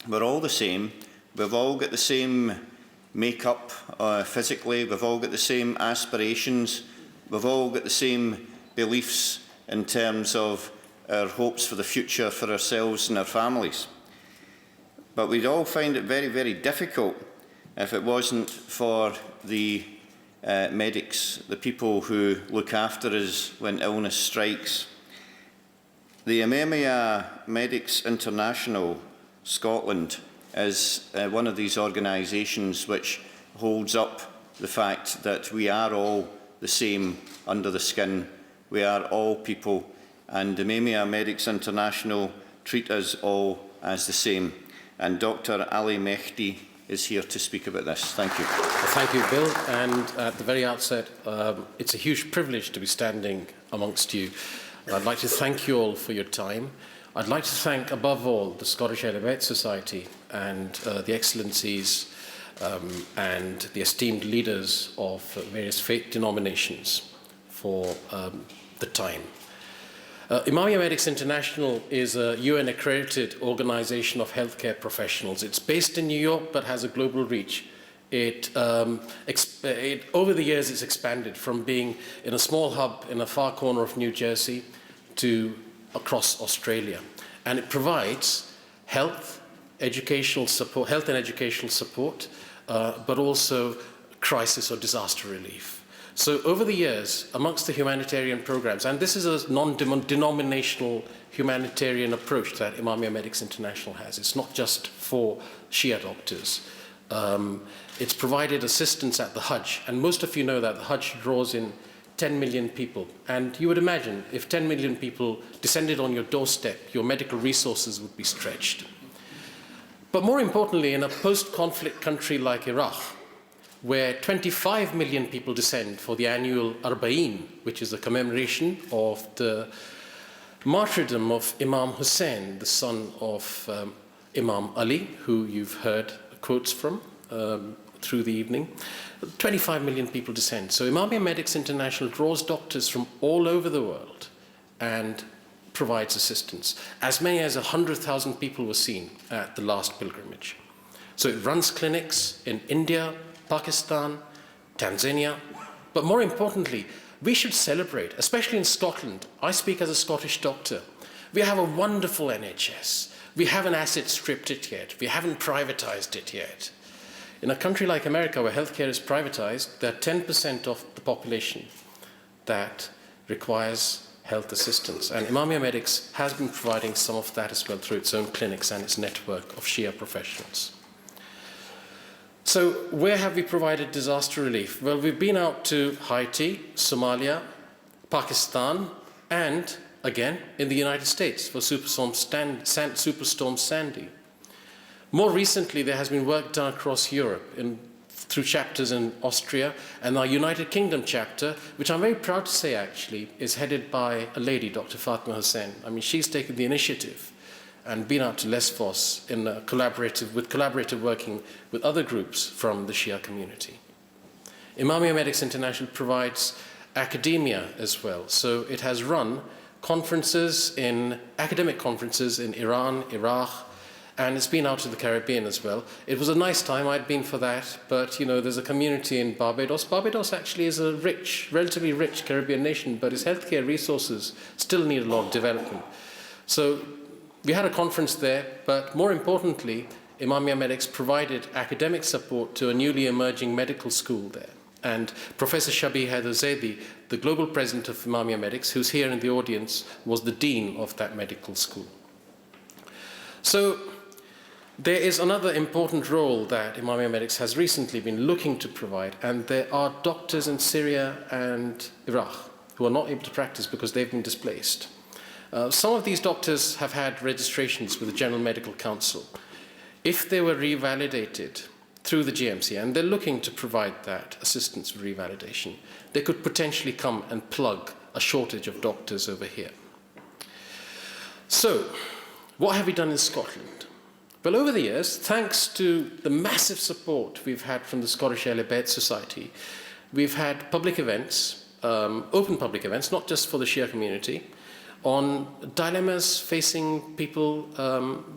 We're all the same. We've all got the same makeup physically. We've all got the same aspirations. We've all got the same beliefs in terms of our hopes for the future for ourselves and our families. but we'd all find it very, very difficult if it wasn't for the medics, the people who look after us when illness strikes. The Amemia Medics International Scotland is one of these organisations which holds up the fact that we are all the same under the skin. We are all people, and Amemia Medics International treat us all as the same. And Dr Ali Mehdi is here to speak about this. Thank you. Well, thank you, Bill. And at the very outset, it's a huge privilege to be standing amongst you. I'd like to thank you all for your time. I'd like to thank, above all, the Scottish Shia Society and the excellencies and the esteemed leaders of various faith denominations for the time. Imamia Medics International is a UN-accredited organisation of healthcare professionals. It's based in New York but has a global reach. Over the years, it's expanded from being in a small hub in a far corner of New Jersey to across Australia. And it provides health and educational support, but also crisis or disaster relief. So over the years, amongst the humanitarian programs, and this is a non-denominational humanitarian approach that Imamia Medics International has. It's not just for Shia doctors. It's provided assistance at the Hajj, and most of you know that the Hajj draws in 10 million people. And you would imagine if 10 million people descended on your doorstep, your medical resources would be stretched. But more importantly, in a post-conflict country like Iraq, where 25 million people descend for the annual Arba'een, which is a commemoration of the martyrdom of Imam Hussein, the son of Imam Ali, who you've heard quotes from through the evening. 25 million people descend. So Imamia Medics International draws doctors from all over the world and provides assistance. As many as 100,000 people were seen at the last pilgrimage. So it runs clinics in India, Pakistan, Tanzania, but more importantly, we should celebrate, especially in Scotland. I speak as a Scottish doctor. We have a wonderful NHS. We haven't asset stripped it yet. We haven't privatized it yet. In a country like America, where healthcare is privatized, there are 10% of the population that requires health assistance. And Imamia Medics has been providing some of that as well through its own clinics and its network of Shia professionals. So where have we provided disaster relief? Well, we've been out to Haiti, Somalia, Pakistan, and again in the United States for Superstorm Sandy. More recently, there has been work done across Europe through chapters in Austria, and our United Kingdom chapter, which I'm very proud to say actually, is headed by a lady, Dr. Fatima Hussein. I mean, she's taken the initiative and been out to Lesbos in collaborative working with other groups from the Shia community. Imamia Medics International provides academia as well. So it has run academic conferences in Iran, Iraq, and it's been out to the Caribbean as well. It was a nice time, I'd been for that, but you know, there's a community in Barbados. Barbados actually is a relatively rich Caribbean nation, but its healthcare resources still need a lot of development. So we had a conference there, but more importantly, Imamia Medics provided academic support to a newly emerging medical school there. And Professor Shabih Haider-Zaidi, the global president of Imamia Medics, who's here in the audience, was the dean of that medical school. So there is another important role that Imamia Medics has recently been looking to provide, and there are doctors in Syria and Iraq who are not able to practice because they've been displaced. Some of these doctors have had registrations with the General Medical Council. If they were revalidated through the GMC, and they're looking to provide that assistance for revalidation, they could potentially come and plug a shortage of doctors over here. So, what have we done in Scotland? Well, over the years, thanks to the massive support we've had from the Scottish Bayt Society, we've had public events, open public events, not just for the Shia community, on dilemmas facing people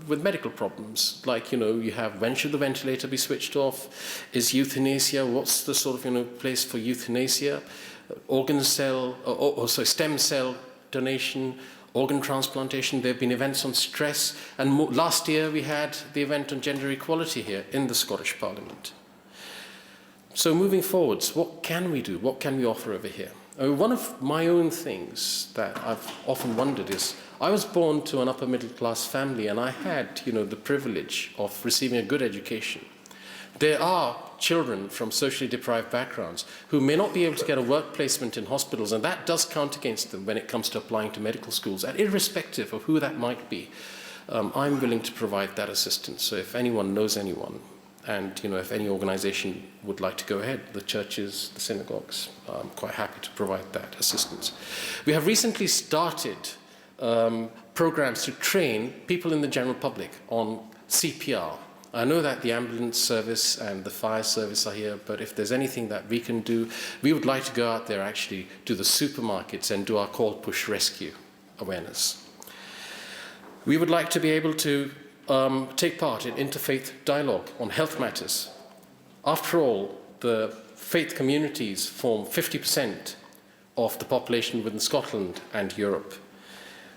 with medical problems. Like, you know, you have, when should the ventilator be switched off? Is euthanasia, what's the sort of, you know, place for euthanasia? Stem cell donation, organ transplantation. There have been events on stress, and last year we had the event on gender equality here in the Scottish Parliament. So moving forwards, what can we do? What can we offer over here? One of my own things that I've often wondered is, I was born to an upper middle class family, and I had, the privilege of receiving a good education. There are children from socially deprived backgrounds who may not be able to get a work placement in hospitals, and that does count against them when it comes to applying to medical schools, and irrespective of who that might be, I'm willing to provide that assistance. So if anyone knows anyone, and if any organisation would like to go ahead, the churches, the synagogues, I'm quite happy to provide that assistance. We have recently started programs to train people in the general public on CPR. I know that the ambulance service and the fire service are here, but if there's anything that we can do, we would like to go out there actually to the supermarkets and do our call push rescue awareness. We would like to be able to take part in interfaith dialogue on health matters. After all, the faith communities form 50% of the population within Scotland and Europe.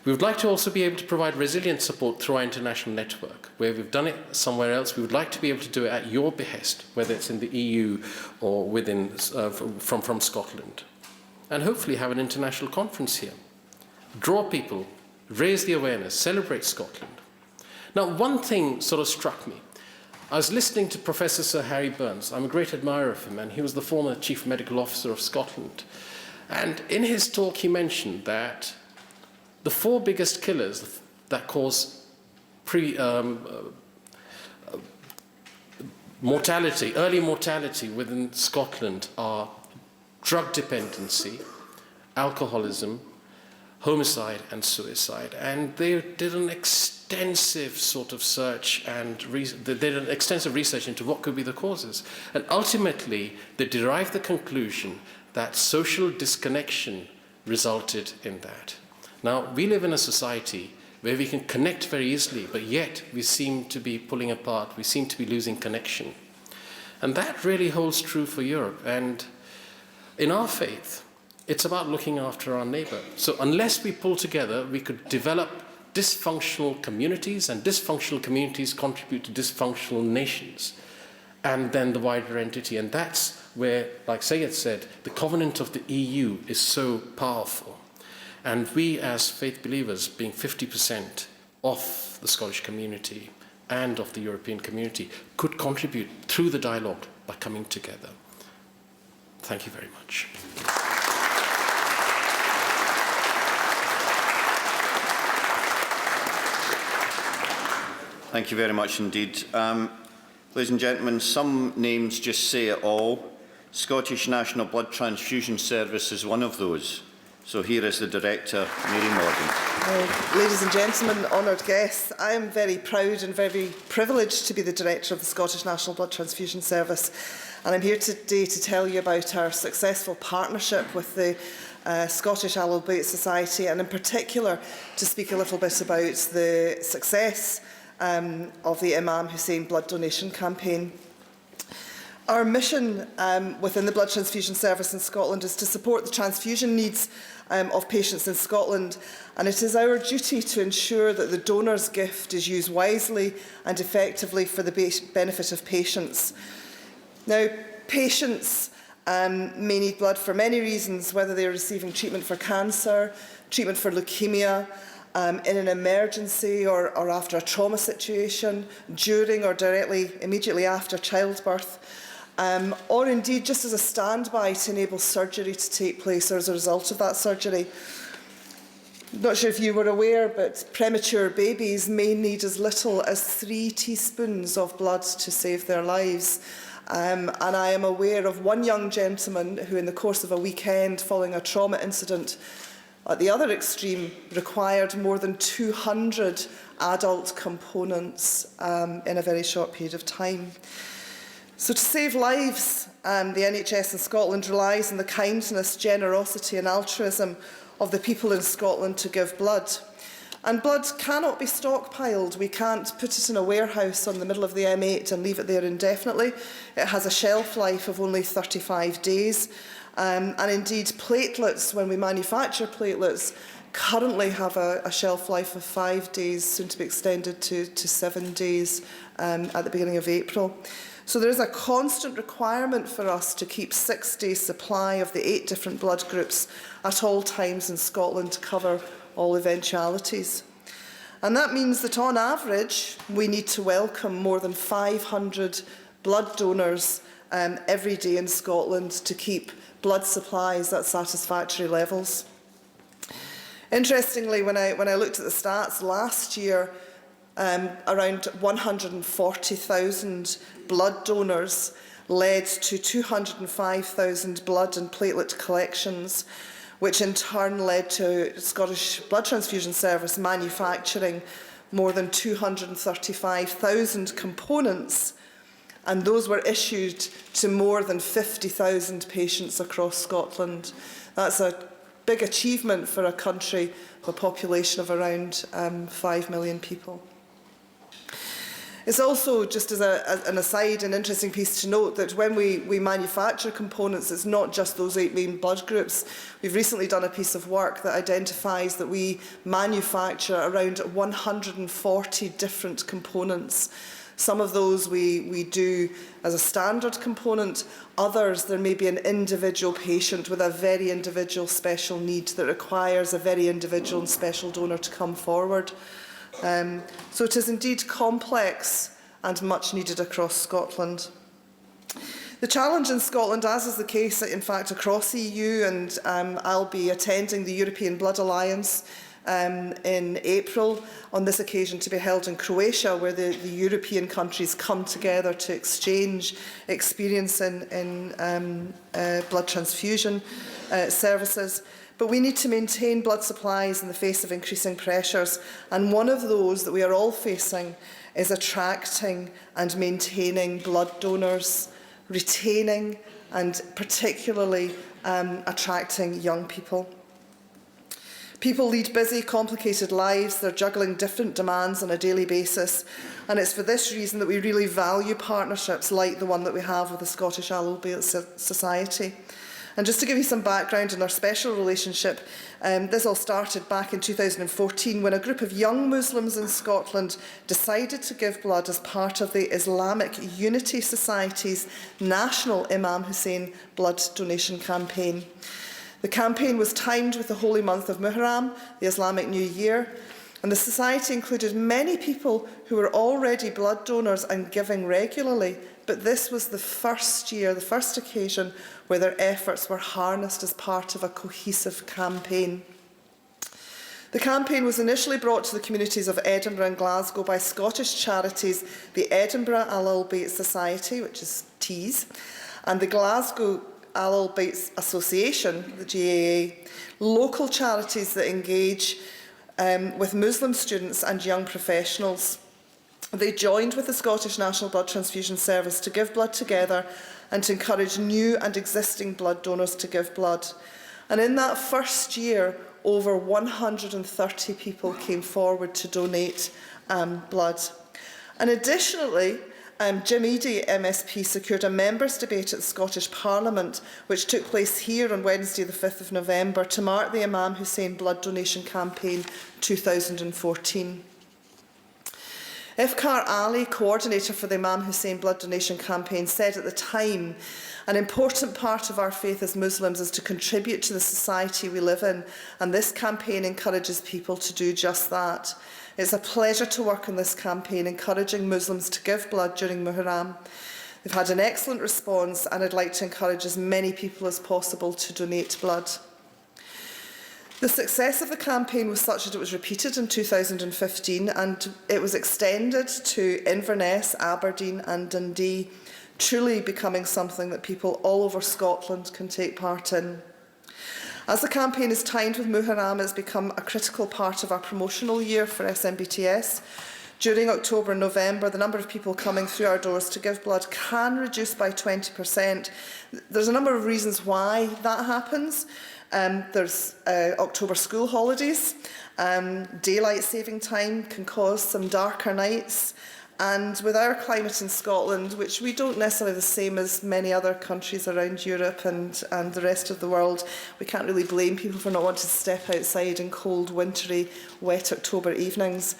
We would like to also be able to provide resilient support through our international network. Where we've done it somewhere else, we would like to be able to do it at your behest, whether it's in the EU or within, from Scotland. And hopefully have an international conference here. Draw people, raise the awareness, celebrate Scotland. Now, one thing sort of struck me. I was listening to Professor Sir Harry Burns. I'm a great admirer of him, and he was the former Chief Medical Officer of Scotland. And in his talk, he mentioned that the 4 biggest killers that cause mortality, early mortality within Scotland are drug dependency, alcoholism, homicide and suicide. And they did an extensive sort of search and they did an extensive research into what could be the causes. And ultimately, they derived the conclusion that social disconnection resulted in that. Now, we live in a society where we can connect very easily, but yet we seem to be pulling apart, we seem to be losing connection. And that really holds true for Europe. And in our faith, it's about looking after our neighbour. So unless we pull together, we could develop dysfunctional communities, and dysfunctional communities contribute to dysfunctional nations, and then the wider entity. And that's where, like Syed said, the covenant of the EU is so powerful. And we as faith believers, being 50% of the Scottish community and of the European community, could contribute through the dialogue by coming together. Thank you very much. Thank you very much indeed. Ladies and gentlemen, some names just say it all. Scottish National Blood Transfusion Service is one of those. So here is the Director, Mary Morgan. Ladies and gentlemen, honoured guests, I am very proud and very privileged to be the Director of the Scottish National Blood Transfusion Service, and I'm here today to tell you about our successful partnership with the Scottish Ahlul Bayt Society, and in particular to speak a little bit about the success of the Imam Hussein blood donation campaign. Our mission within the Blood Transfusion Service in Scotland is to support the transfusion needs of patients in Scotland, and it is our duty to ensure that the donor's gift is used wisely and effectively for the benefit of patients. Now, patients may need blood for many reasons, whether they are receiving treatment for cancer, treatment for leukemia, in an emergency or after a trauma situation, during or immediately after childbirth, or indeed just as a standby to enable surgery to take place or as a result of that surgery. I'm not sure if you were aware, but premature babies may need as little as 3 teaspoons of blood to save their lives. And I am aware of one young gentleman who, in the course of a weekend following a trauma incident, at the other extreme, required more than 200 adult components in a very short period of time. So to save lives, the NHS in Scotland relies on the kindness, generosity and altruism of the people in Scotland to give blood. And blood cannot be stockpiled. We can't put it in a warehouse on the middle of the M8 and leave it there indefinitely. It has a shelf life of only 35 days. And indeed, platelets, when we manufacture platelets, currently have a shelf life of 5 days, soon to be extended to 7 days at the beginning of April. So there is a constant requirement for us to keep 6 days supply of the 8 different blood groups at all times in Scotland to cover all eventualities. And that means that on average, we need to welcome more than 500 blood donors every day in Scotland to keep blood supplies at satisfactory levels. Interestingly, when I looked at the stats last year, around 140,000 blood donors led to 205,000 blood and platelet collections, which in turn led to Scottish Blood Transfusion Service manufacturing more than 235,000 components, and those were issued to more than 50,000 patients across Scotland. That's a big achievement for a country with a population of around 5 million people. It's also, just as an aside, an interesting piece to note that when we manufacture components, it's not just those 8 main blood groups. We've recently done a piece of work that identifies that we manufacture around 140 different components. Some of those we do as a standard component. Others, there may be an individual patient with a very individual special need that requires a very individual and special donor to come forward. So it is indeed complex and much needed across Scotland. The challenge in Scotland, as is the case in fact across the EU, and I'll be attending the European Blood Alliance in April, on this occasion to be held in Croatia, where the European countries come together to exchange experience in blood transfusion services. But we need to maintain blood supplies in the face of increasing pressures, and one of those that we are all facing is attracting and maintaining blood donors, retaining and particularly attracting young people. People lead busy, complicated lives. They're juggling different demands on a daily basis, and it's for this reason that we really value partnerships like the one that we have with the Scottish Ahlul Society. And just to give you some background on our special relationship, this all started back in 2014 when a group of young Muslims in Scotland decided to give blood as part of the Islamic Unity Society's national Imam Hussein blood donation campaign. The campaign was timed with the holy month of Muharram, the Islamic New Year, and the society included many people who were already blood donors and giving regularly, but this was the first year, the first occasion where their efforts were harnessed as part of a cohesive campaign. The campaign was initially brought to the communities of Edinburgh and Glasgow by Scottish charities, the Edinburgh Ahlul Bayt Society, which is TEAS, and the Glasgow Ahlul Bayt Association, the GAA, local charities that engage with Muslim students and young professionals. They joined with the Scottish National Blood Transfusion Service to give blood together and to encourage new and existing blood donors to give blood. And in that first year, over 130 people came forward to donate blood. And additionally, Jim Eadie, MSP, secured a members' debate at the Scottish Parliament, which took place here on Wednesday the 5th of November to mark the Imam Hussein Blood Donation Campaign 2014. Ifkhar Ali, coordinator for the Imam Hussein Blood Donation Campaign, said at the time, "An important part of our faith as Muslims is to contribute to the society we live in, and this campaign encourages people to do just that. It's a pleasure to work on this campaign, encouraging Muslims to give blood during Muharram. They've had an excellent response, and I'd like to encourage as many people as possible to donate blood." The success of the campaign was such that it was repeated in 2015, and it was extended to Inverness, Aberdeen and Dundee, truly becoming something that people all over Scotland can take part in. As the campaign is timed with Muharram, it has become a critical part of our promotional year for SMBTS. During October and November, the number of people coming through our doors to give blood can reduce by 20%. There's a number of reasons why that happens. There's October school holidays. Daylight saving time can cause some darker nights. And with our climate in Scotland, which we don't necessarily have the same as many other countries around Europe and the rest of the world, we can't really blame people for not wanting to step outside in cold, wintry, wet October evenings.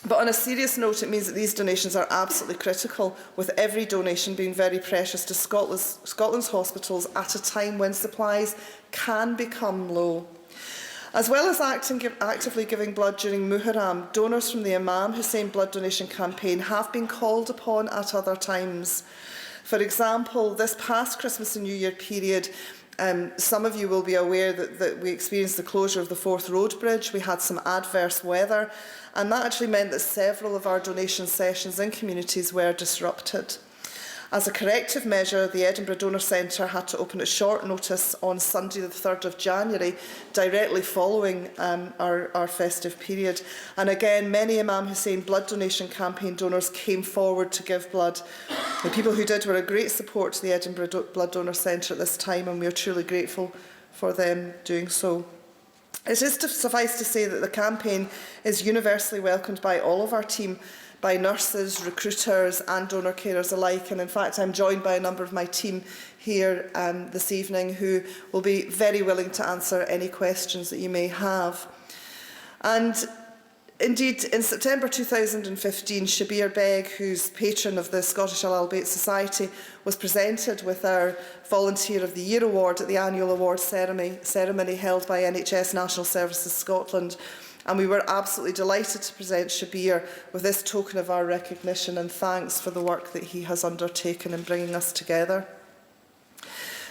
But on a serious note, it means that these donations are absolutely critical, with every donation being very precious to Scotland's hospitals at a time when supplies can become low. As well as actively giving blood during Muharram, donors from the Imam Hussein blood donation campaign have been called upon at other times. For example, this past Christmas and New Year period, some of you will be aware that we experienced the closure of the Forth Road Bridge. We had some adverse weather, and that actually meant that several of our donation sessions in communities were disrupted. As a corrective measure, the Edinburgh Donor Centre had to open at short notice on Sunday the 3rd of January, directly following our festive period. And again, many Imam Hussein blood donation campaign donors came forward to give blood. The people who did were a great support to the Edinburgh Blood Donor Centre at this time, and we are truly grateful for them doing so. It is to suffice to say that the campaign is universally welcomed by all of our team, by nurses, recruiters and donor carers alike. And in fact, I'm joined by a number of my team here this evening who will be very willing to answer any questions that you may have. And indeed, in September 2015, Shabir Beg, who's patron of the Scottish Bayt Society, was presented with our Volunteer of the Year award at the annual award ceremony held by NHS National Services Scotland. And we were absolutely delighted to present Shabir with this token of our recognition and thanks for the work that he has undertaken in bringing us together.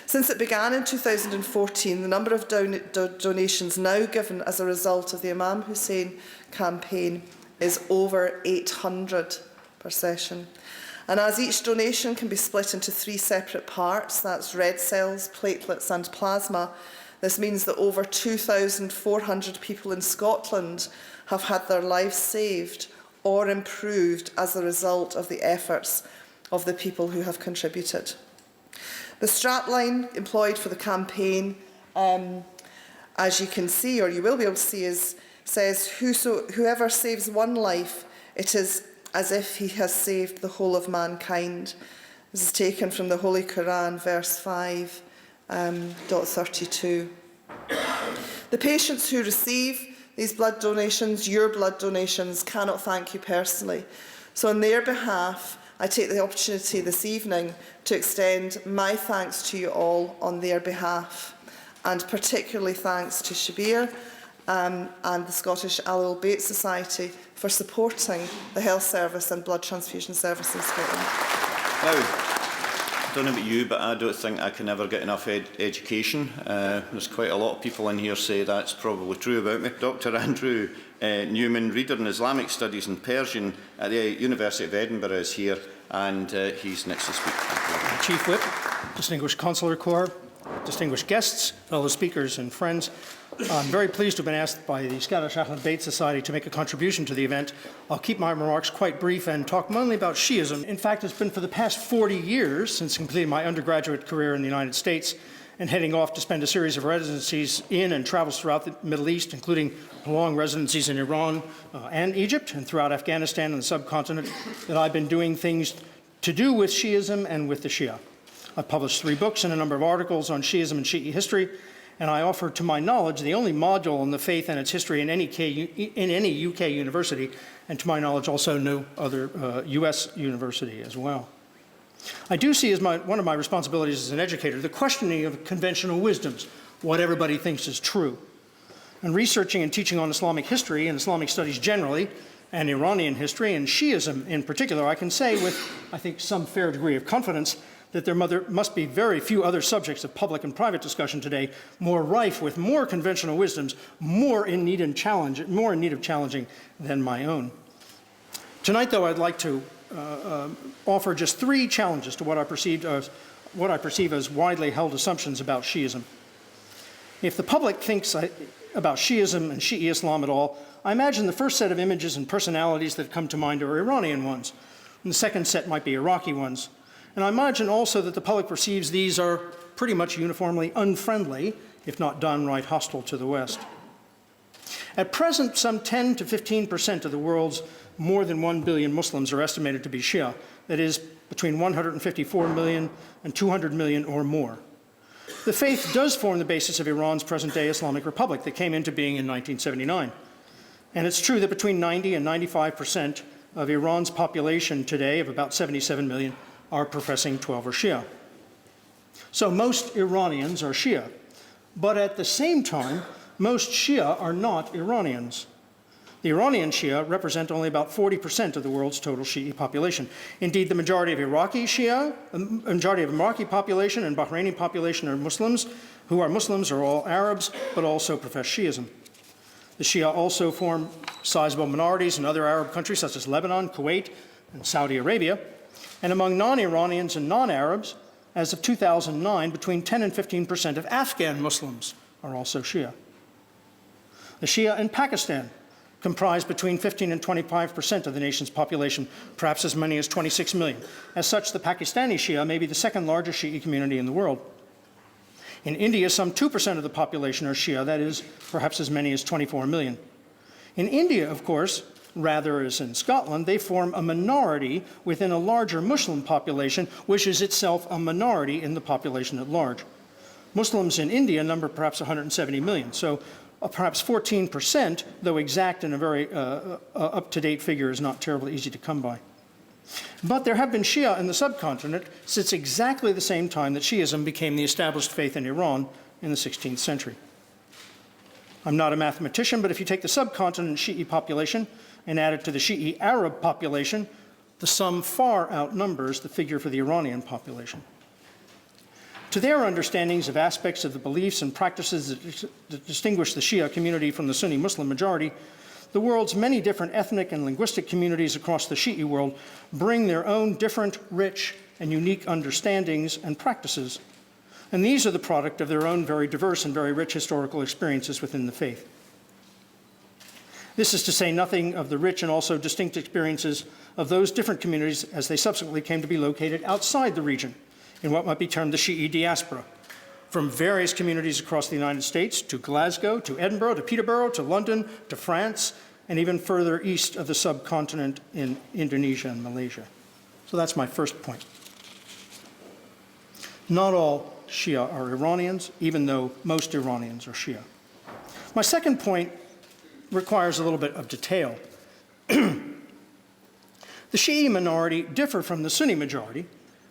Since it began in 2014, the number of donations now given as a result of the Imam Hussein campaign is over 800 per session. And as each donation can be split into 3 separate parts, that's red cells, platelets and plasma, this means that over 2,400 people in Scotland have had their lives saved or improved as a result of the efforts of the people who have contributed. The strapline employed for the campaign, as you can see, or you will be able to see, says, "Whoever saves one life, it is as if he has saved the whole of mankind." This is taken from the Holy Quran, verse 5.32. The patients who receive these blood donations, your blood donations, cannot thank you personally. So on their behalf, I take the opportunity this evening to extend my thanks to you all on their behalf, and particularly thanks to Shabir and the Scottish Ahlul Bayt Society for supporting the health service and blood transfusion service in Scotland. Now, I don't know about you, but I don't think I can ever get enough education. There's quite a lot of people in here say that's probably true about me. Dr Andrew Newman, Reader in Islamic Studies and Persian at the University of Edinburgh, is here, and he's next to speak. Chief Whip, distinguished Consular Corps, distinguished guests, fellow speakers and friends. I'm very pleased to have been asked by the Scottish Ahlul Bayt Society to make a contribution to the event. I'll keep my remarks quite brief and talk mainly about Shiism. In fact, it's been for the past 40 years since completing my undergraduate career in the United States and heading off to spend a series of residencies in and travels throughout the Middle East, including long residencies in Iran and Egypt and throughout Afghanistan and the subcontinent, that I've been doing things to do with Shiism and with the Shia. I've published 3 books and a number of articles on Shiism and Shi'i history, and I offer, to my knowledge, the only module on the faith and its history in any UK university, and to my knowledge also no other US university as well. I do see as one of my responsibilities as an educator the questioning of conventional wisdoms, what everybody thinks is true. And researching and teaching on Islamic history and Islamic studies generally, and Iranian history and Shiism in particular, I can say with, I think, some fair degree of confidence that there must be very few other subjects of public and private discussion today more rife with more conventional wisdoms, more in need of challenging than my own. Tonight, though, I'd like to offer just 3 challenges to what I perceive as widely held assumptions about Shiism. If the public thinks about Shiism and Shi'i Islam at all, I imagine the first set of images and personalities that come to mind are Iranian ones, and the second set might be Iraqi ones. And I imagine also that the public perceives these are pretty much uniformly unfriendly, if not downright hostile to the West. At present, some 10 to 15% of the world's more than 1 billion Muslims are estimated to be Shia. That is, between 154 million and 200 million or more. The faith does form the basis of Iran's present-day Islamic Republic that came into being in 1979. And it's true that between 90 and 95% of Iran's population today, of about 77 million, are professing 12 or Shia. So most Iranians are Shia. But at the same time, most Shia are not Iranians. The Iranian Shia represent only about 40% of the world's total Shi'i population. Indeed, the majority of Iraqi Shia, the majority of Iraqi population and Bahraini population are Muslims. Who are Muslims are all Arabs, but also profess Shi'ism. The Shia also form sizable minorities in other Arab countries such as Lebanon, Kuwait, and Saudi Arabia. And among non-Iranians and non-Arabs, as of 2009, between 10 and 15% of Afghan Muslims are also Shia. The Shia in Pakistan comprise between 15 and 25% of the nation's population, perhaps as many as 26 million. As such, the Pakistani Shia may be the second largest Shi'i community in the world. In India, some 2% of the population are Shia, that is, perhaps as many as 24 million. In India, of course, rather as in Scotland, they form a minority within a larger Muslim population, which is itself a minority in the population at large. Muslims in India number perhaps 170 million, so perhaps 14%, though exact and a very up-to-date figure, is not terribly easy to come by. But there have been Shia in the subcontinent since exactly the same time that Shi'ism became the established faith in Iran in the 16th century. I'm not a mathematician, but if you take the subcontinent Shi'i population and add it to the Shi'i Arab population, the sum far outnumbers the figure for the Iranian population. To their understandings of aspects of the beliefs and practices that distinguish the Shia community from the Sunni Muslim majority, the world's many different ethnic and linguistic communities across the Shi'i world bring their own different, rich, and unique understandings and practices. And these are the product of their own very diverse and very rich historical experiences within the faith. This is to say nothing of the rich and also distinct experiences of those different communities as they subsequently came to be located outside the region, in what might be termed the Shi'i diaspora, from various communities across the United States to Glasgow, to Edinburgh, to Peterborough, to London, to France, and even further east of the subcontinent in Indonesia and Malaysia. So that's my first point. Not all Shia are Iranians, even though most Iranians are Shia. My second point requires a little bit of detail. The Shi'i minority differ from the Sunni majority,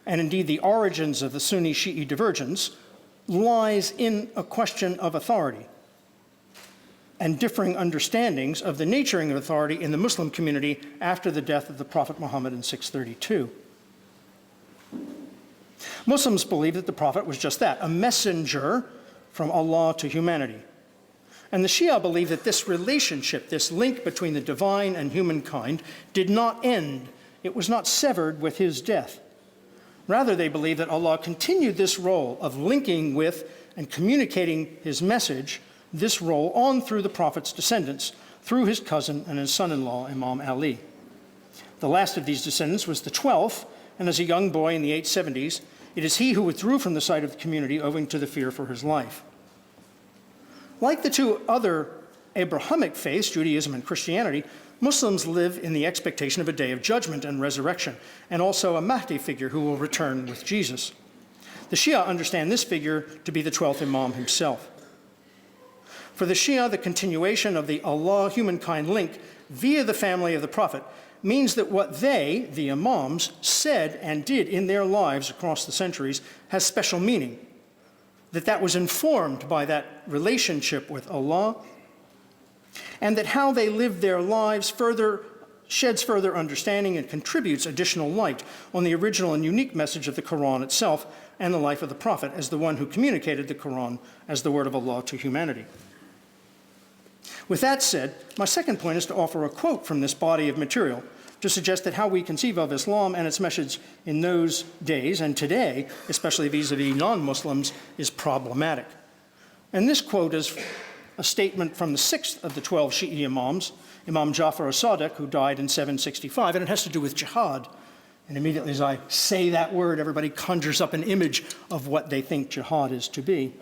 and indeed the origins of the Sunni-Shi'i divergence lies in a question of authority and differing understandings of the naturing of authority in the Muslim community after the death of the Prophet Muhammad in 632. Muslims believe that the Prophet was just that, a messenger from Allah to humanity. And the Shia believe that this relationship, this link between the divine and humankind, did not end. It was not severed with his death. Rather, they believe that Allah continued this role of linking with and communicating his message, this role on through the Prophet's descendants, through his cousin and his son-in-law, Imam Ali. The last of these descendants was the 12th, and as a young boy in the 870s, it is he who withdrew from the sight of the community owing to the fear for his life. Like the two other Abrahamic faiths, Judaism and Christianity, Muslims live in the expectation of a day of judgment and resurrection, and also a Mahdi figure who will return with Jesus. The Shia understand this figure to be the 12th Imam himself. For the Shia, the continuation of the Allah-humankind link via the family of the Prophet means that what they, the Imams, said and did in their lives across the centuries has special meaning, that was informed by that relationship with Allah, and that how they live their lives sheds further understanding and contributes additional light on the original and unique message of the Quran itself and the life of the Prophet as the one who communicated the Quran as the word of Allah to humanity. With that said, my second point is to offer a quote from this body of material to suggest that how we conceive of Islam and its message in those days and today, especially vis-a-vis non-Muslims, is problematic. And this quote is a statement from the 6th of the 12 Shi'i Imams, Imam Jafar as-Sadiq, who died in 765, and it has to do with jihad. And immediately as I say that word, everybody conjures up an image of what they think jihad is to be.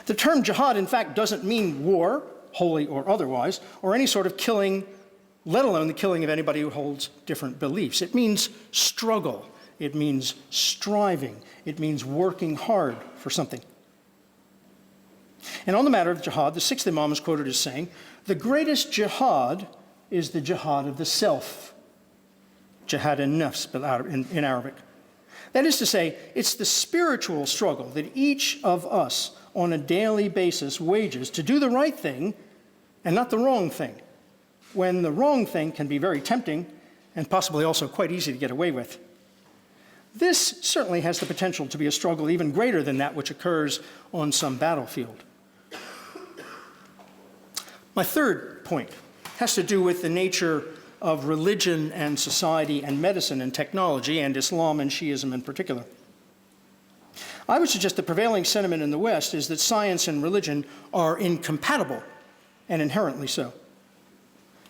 The term jihad, in fact, doesn't mean war, holy or otherwise, or any sort of killing let alone the killing of anybody who holds different beliefs. It means struggle. It means striving. It means working hard for something. And on the matter of jihad, the sixth Imam is quoted as saying, the greatest jihad is the jihad of the self. Jihad an-nafs in Arabic. That is to say, it's the spiritual struggle that each of us on a daily basis wages to do the right thing and not the wrong thing, when the wrong thing can be very tempting and possibly also quite easy to get away with. This certainly has the potential to be a struggle even greater than that which occurs on some battlefield. My third point has to do with the nature of religion and society and medicine and technology, and Islam and Shiism in particular. I would suggest the prevailing sentiment in the West is that science and religion are incompatible, and inherently so.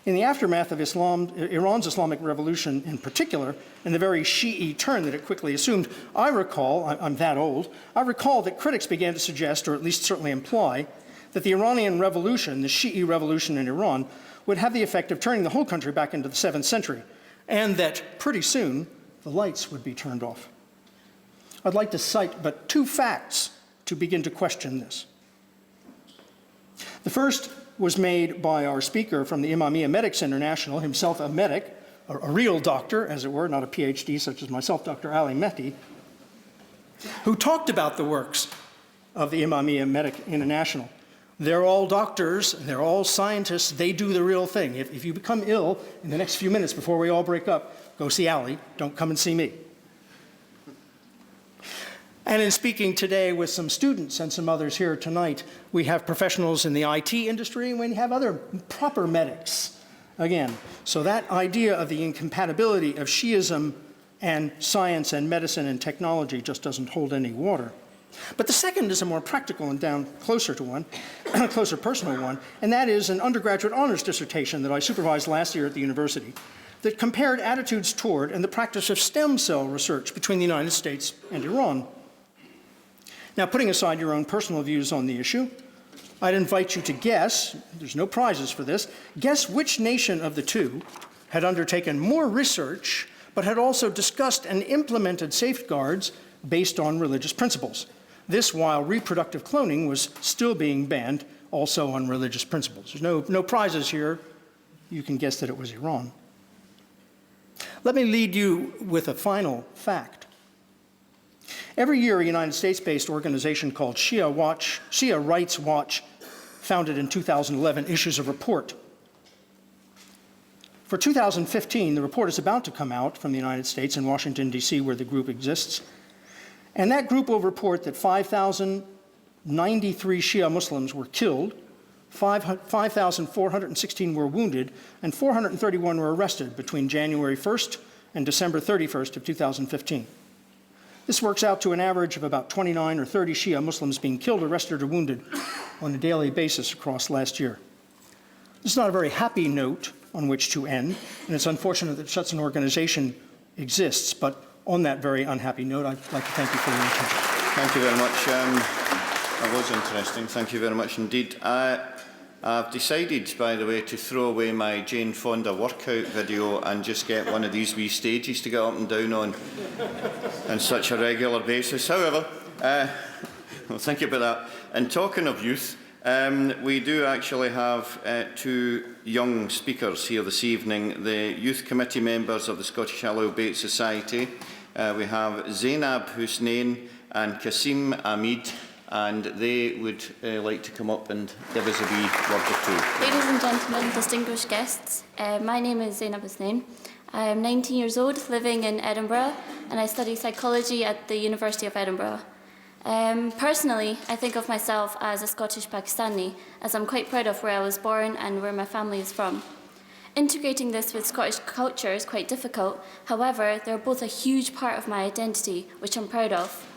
In the aftermath of Iran's Islamic Revolution in particular, and the very Shi'i turn that it quickly assumed, I recall, I'm that old, I recall that critics began to suggest, or at least certainly imply, that the Iranian Revolution, the Shi'i revolution in Iran, would have the effect of turning the whole country back into the 7th century, and that pretty soon the lights would be turned off. I'd like to cite but two facts to begin to question this. The first was made by our speaker from the Imamiyah Medics International, himself a medic, a real doctor, as it were, not a PhD such as myself, Dr. Ali Mehdi, who talked about the works of the Imamiyah Medic International. They're all doctors, they're all scientists, they do the real thing. If you become ill in the next few minutes before we all break up, go see Ali, don't come and see me. And in speaking today with some students and some others here tonight, we have professionals in the IT industry and we have other proper medics. Again, so that idea of the incompatibility of Shiism and science and medicine and technology just doesn't hold any water. But the second is a more practical and down closer to one, a closer personal one, and that is an undergraduate honors dissertation that I supervised last year at the university that compared attitudes toward and the practice of stem cell research between the United States and Iran. Now, putting aside your own personal views on the issue, I'd invite you to guess, there's no prizes for this, guess which nation of the two had undertaken more research but had also discussed and implemented safeguards based on religious principles. This while reproductive cloning was still being banned also on religious principles. There's no prizes here. You can guess that it was Iran. Let me lead you with a final fact. Every year, a United States-based organization called Shia Rights Watch, founded in 2011, issues a report. For 2015, the report is about to come out from the United States in Washington, D.C., where the group exists. And that group will report that 5,093 Shia Muslims were killed, 5,416 were wounded, and 431 were arrested between January 1st and December 31st of 2015. This works out to an average of about 29 or 30 Shia Muslims being killed, arrested, or wounded on a daily basis across last year. This is not a very happy note on which to end, and it's unfortunate that such an organization exists, but on that very unhappy note, I'd like to thank you for your attention. Thank you very much. That was interesting. Thank you very much indeed. I've decided, by the way, to throw away my Jane Fonda workout video and just get one of these wee stages to get up and down on such a regular basis. However, well, thank you about that. And talking of youth, we do actually have two young speakers here this evening, the youth committee members of the Scottish Ahlul Bayt Society. We have Zainab Hussain and Qasim Ahmed, and they would like to come up and give us a wee word or two. Ladies and gentlemen, distinguished guests, my name is Zainab Hussain. I am 19 years old, living in Edinburgh, and I study psychology at the University of Edinburgh. Personally, I think of myself as a Scottish Pakistani, as I'm quite proud of where I was born and where my family is from. Integrating this with Scottish culture is quite difficult. However, they're both a huge part of my identity, which I'm proud of.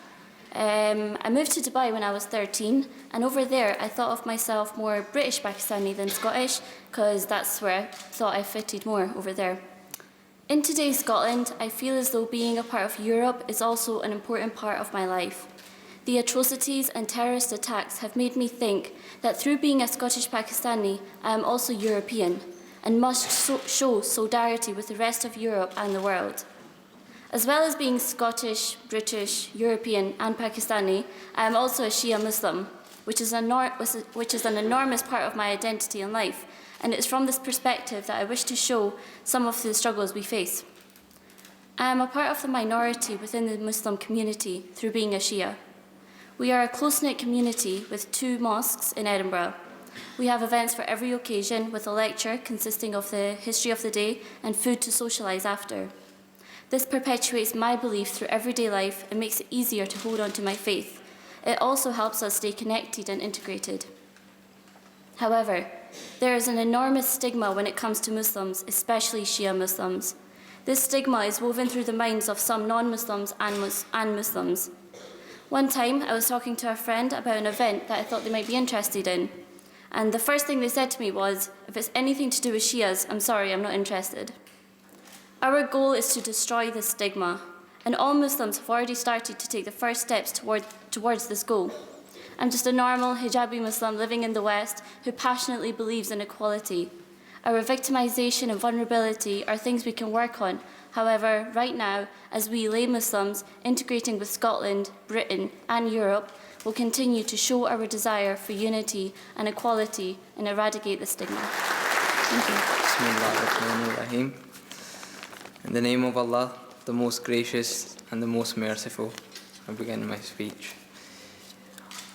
I moved to Dubai when I was 13, and over there I thought of myself more British Pakistani than Scottish, because that's where I thought I fitted more over there. In today's Scotland, I feel as though being a part of Europe is also an important part of my life. The atrocities and terrorist attacks have made me think that through being a Scottish Pakistani, I am also European. and must show solidarity with the rest of Europe and the world. As well as being Scottish, British, European and Pakistani, I am also a Shia Muslim, which is an enormous part of my identity in life, and it's from this perspective that I wish to show some of the struggles we face. I am a part of the minority within the Muslim community through being a Shia. We are a close-knit community with 2 mosques in Edinburgh. We have events for every occasion with a lecture consisting of the history of the day and food to socialise after. This perpetuates my belief through everyday life and makes it easier to hold on to my faith. It also helps us stay connected and integrated. However, there is an enormous stigma when it comes to Muslims, especially Shia Muslims. This stigma is woven through the minds of some non-Muslims and Muslims. One time, I was talking to a friend about an event that I thought they might be interested in. And the first thing they said to me was, if it's anything to do with Shias, I'm sorry, I'm not interested. Our goal is to destroy this stigma, and all Muslims have already started to take the first steps towards this goal. I'm just a normal hijabi Muslim living in the West who passionately believes in equality. Our victimisation and vulnerability are things we can work on. However, right now, as we lay Muslims integrating with Scotland, Britain and Europe, will continue to show our desire for unity and equality and eradicate the stigma. Thank you. In the name of Allah, the most gracious and the most merciful, I begin my speech.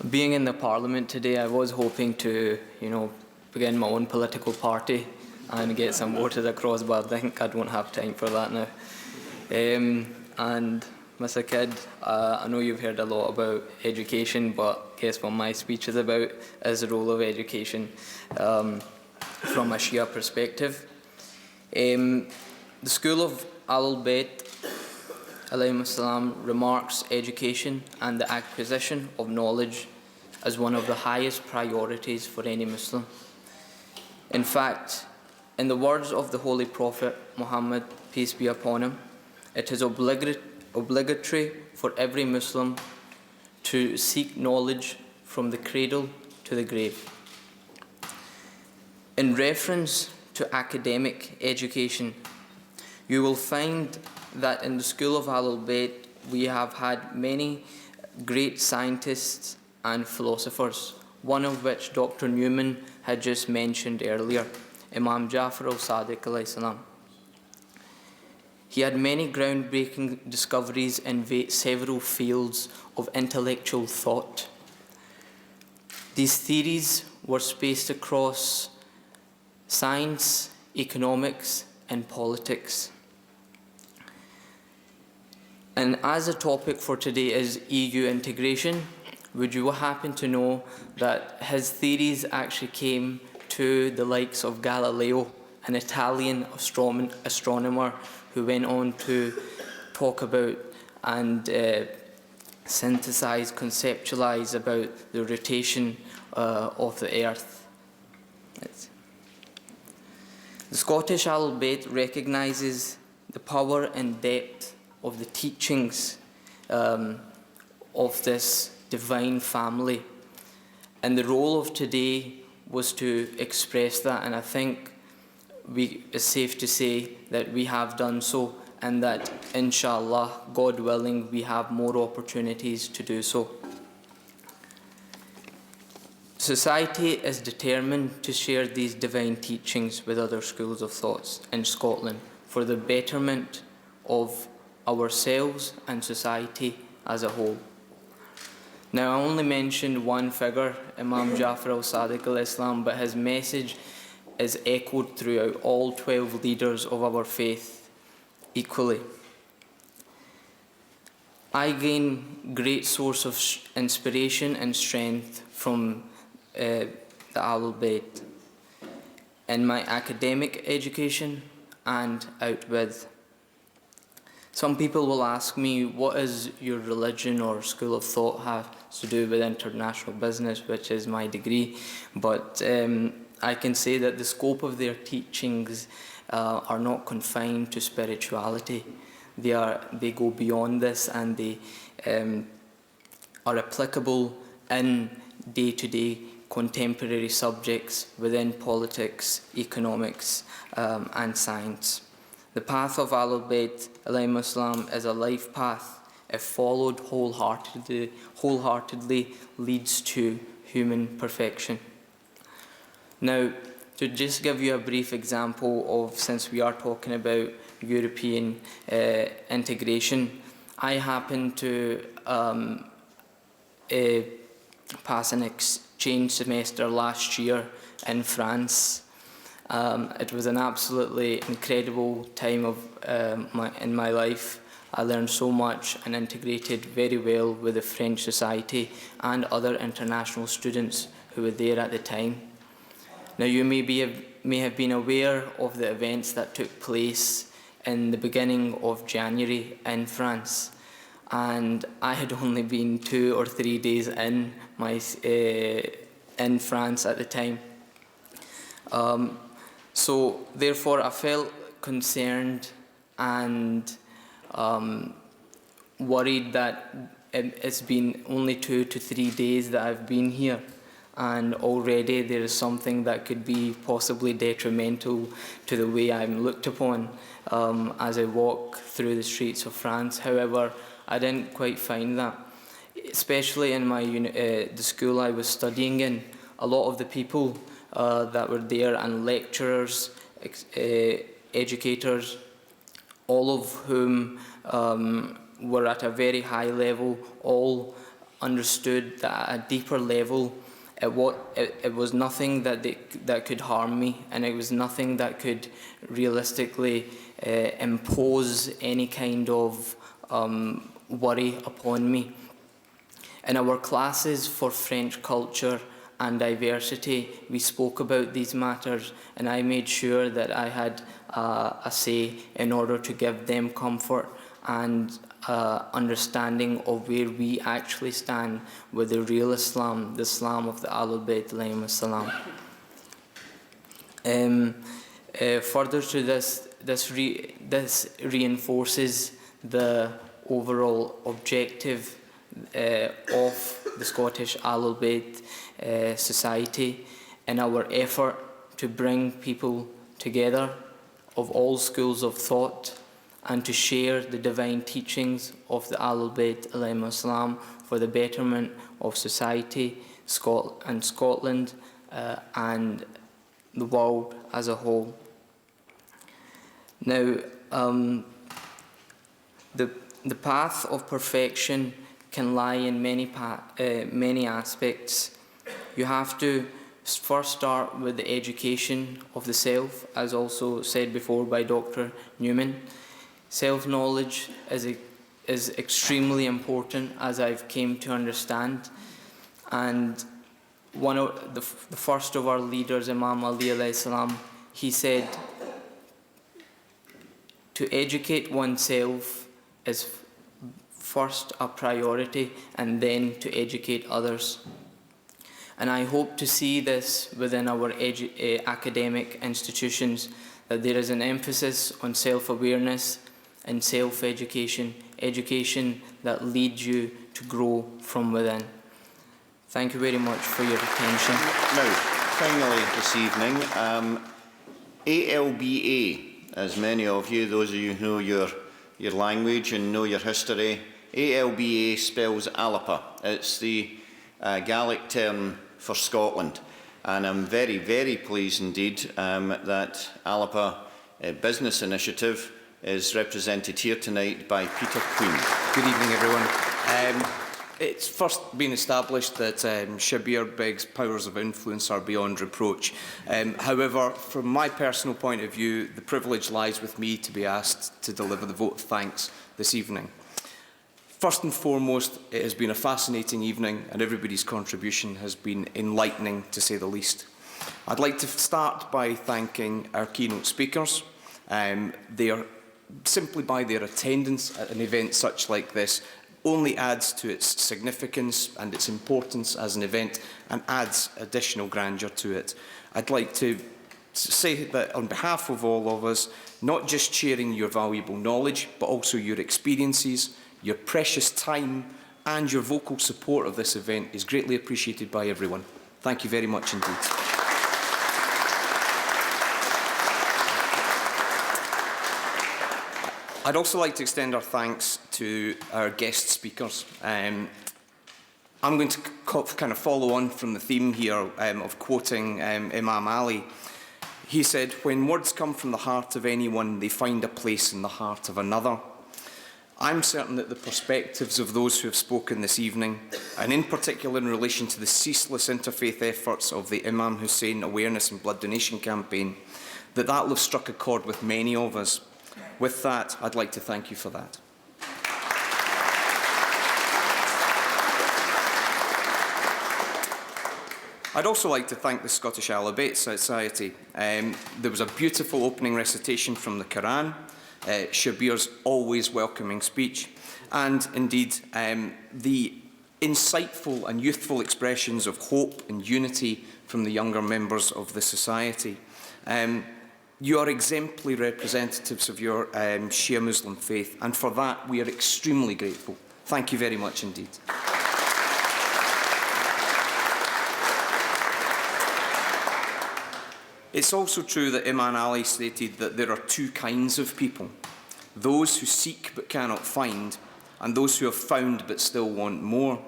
Being in the Parliament today, I was hoping to, begin my own political party and get some voters across, but I think I don't have time for that now. And Mr. Kidd, I know you've heard a lot about education, but guess what my speech is about is the role of education from a Shia perspective. The School of Ahlul Bayt alayhim assalam remarks education and the acquisition of knowledge as one of the highest priorities for any Muslim. In fact, in the words of the Holy Prophet Muhammad, peace be upon him, it is obligatory for every Muslim to seek knowledge from the cradle to the grave. In reference to academic education, you will find that in the School of Ahlul Bayt we have had many great scientists and philosophers, one of which Dr. Newman had just mentioned earlier, Imam Jafar al-Sadiq alayhi salam. He had many groundbreaking discoveries in several fields of intellectual thought. These theories were spaced across science, economics, and politics. And as a topic for today is EU integration, would you happen to know that his theories actually came to the likes of Galileo, an Italian astronomer who went on to talk about and synthesize, conceptualize about the rotation of the Earth. The Scottish Ahlul Bayt recognises the power and depth of the teachings of this divine family, and the role of today was to express that, and I think it's safe to say that we have done so, and that inshallah, God willing, we have more opportunities to do so. Society is determined to share these divine teachings with other schools of thoughts in Scotland for the betterment of ourselves and society as a whole. Now, I only mentioned one figure, Imam Jafar al-Sadiq al-Islam, but his message is echoed throughout all 12 leaders of our faith equally. I gain great source of inspiration and strength from the Ahlul Bayt in my academic education and out with. Some people will ask me, what is your religion or school of thought have to do with international business, which is my degree, but I can say that the scope of their teachings are not confined to spirituality. They go beyond this, and they are applicable in day-to-day contemporary subjects within politics, economics and science. The path of Ahlul Bayt alayhim assalam is a life path. If followed wholeheartedly leads to human perfection. Now, to just give you a brief example of, since we are talking about European integration, I happened to pass an exchange semester last year in France. It was an absolutely incredible time in my life. I learned so much and integrated very well with the French society and other international students who were there at the time. Now, you may have been aware of the events that took place in the beginning of January in France, and I had only been 2 or 3 days in France at the time. So therefore I felt concerned and worried that it's been only 2 to 3 days that I've been here, and already there is something that could be possibly detrimental to the way I'm looked upon as I walk through the streets of France. However, I didn't quite find that, especially in the school I was studying in. A lot of the people that were there, and lecturers, educators, all of whom were at a very high level, all understood that at a deeper level it was nothing that could harm me, and it was nothing that could realistically impose any kind of worry upon me. In our classes for French culture and diversity, we spoke about these matters, and I made sure that I had a say in order to give them comfort and understanding of where we actually stand with the real Islam, the Islam of the Ahlul Bayt alayhim assalam. Further to this reinforces the overall objective of the Scottish Ahlul Bayt society in our effort to bring people together of all schools of thought and to share the divine teachings of the Ahlul Bayt alayhim assalam for the betterment of society, Scotland and the world as a whole. Now, the path of perfection can lie in many aspects. You have to first start with the education of the self, as also said before by Dr. Newman. Self-knowledge is extremely important, as I've came to understand. And one of the first of our leaders, Imam Ali alayhi salam, he said, to educate oneself is first a priority, and then to educate others. And I hope to see this within our academic institutions, that there is an emphasis on self-awareness and self-education, education that leads you to grow from within. Thank you very much for your attention. Now, finally this evening, ALBA, as many of you, those of you who know your language and know your history, ALBA spells Alapa. It's the Gaelic term for Scotland. And I'm very, very pleased indeed that Alapa Business Initiative is represented here tonight by Peter Queen. Good evening, everyone. It's first been established that Shabir Beg's powers of influence are beyond reproach. However, from my personal point of view, the privilege lies with me to be asked to deliver the vote of thanks this evening. First and foremost, it has been a fascinating evening, and everybody's contribution has been enlightening, to say the least. I'd like to start by thanking our keynote speakers. They are, simply by their attendance at an event such like this, only adds to its significance and its importance as an event, and adds additional grandeur to it. I'd like to say that on behalf of all of us, not just sharing your valuable knowledge, but also your experiences, your precious time, and your vocal support of this event is greatly appreciated by everyone. Thank you very much indeed. I'd also like to extend our thanks to our guest speakers. I'm going to kind of follow on from the theme here of quoting Imam Ali. He said, "When words come from the heart of anyone, they find a place in the heart of another." I'm certain that the perspectives of those who have spoken this evening, and in particular in relation to the ceaseless interfaith efforts of the Imam Hussein Awareness and Blood Donation Campaign, that will have struck a chord with many of us. With that, I'd like to thank you for that. I'd also like to thank the Scottish Shia Society. There was a beautiful opening recitation from the Quran, Shabir's always welcoming speech, and indeed the insightful and youthful expressions of hope and unity from the younger members of the society. You are exemplary representatives of your Shia Muslim faith, and for that we are extremely grateful. Thank you very much indeed. It's also true that Imam Ali stated that there are two kinds of people: those who seek but cannot find, and those who have found but still want more.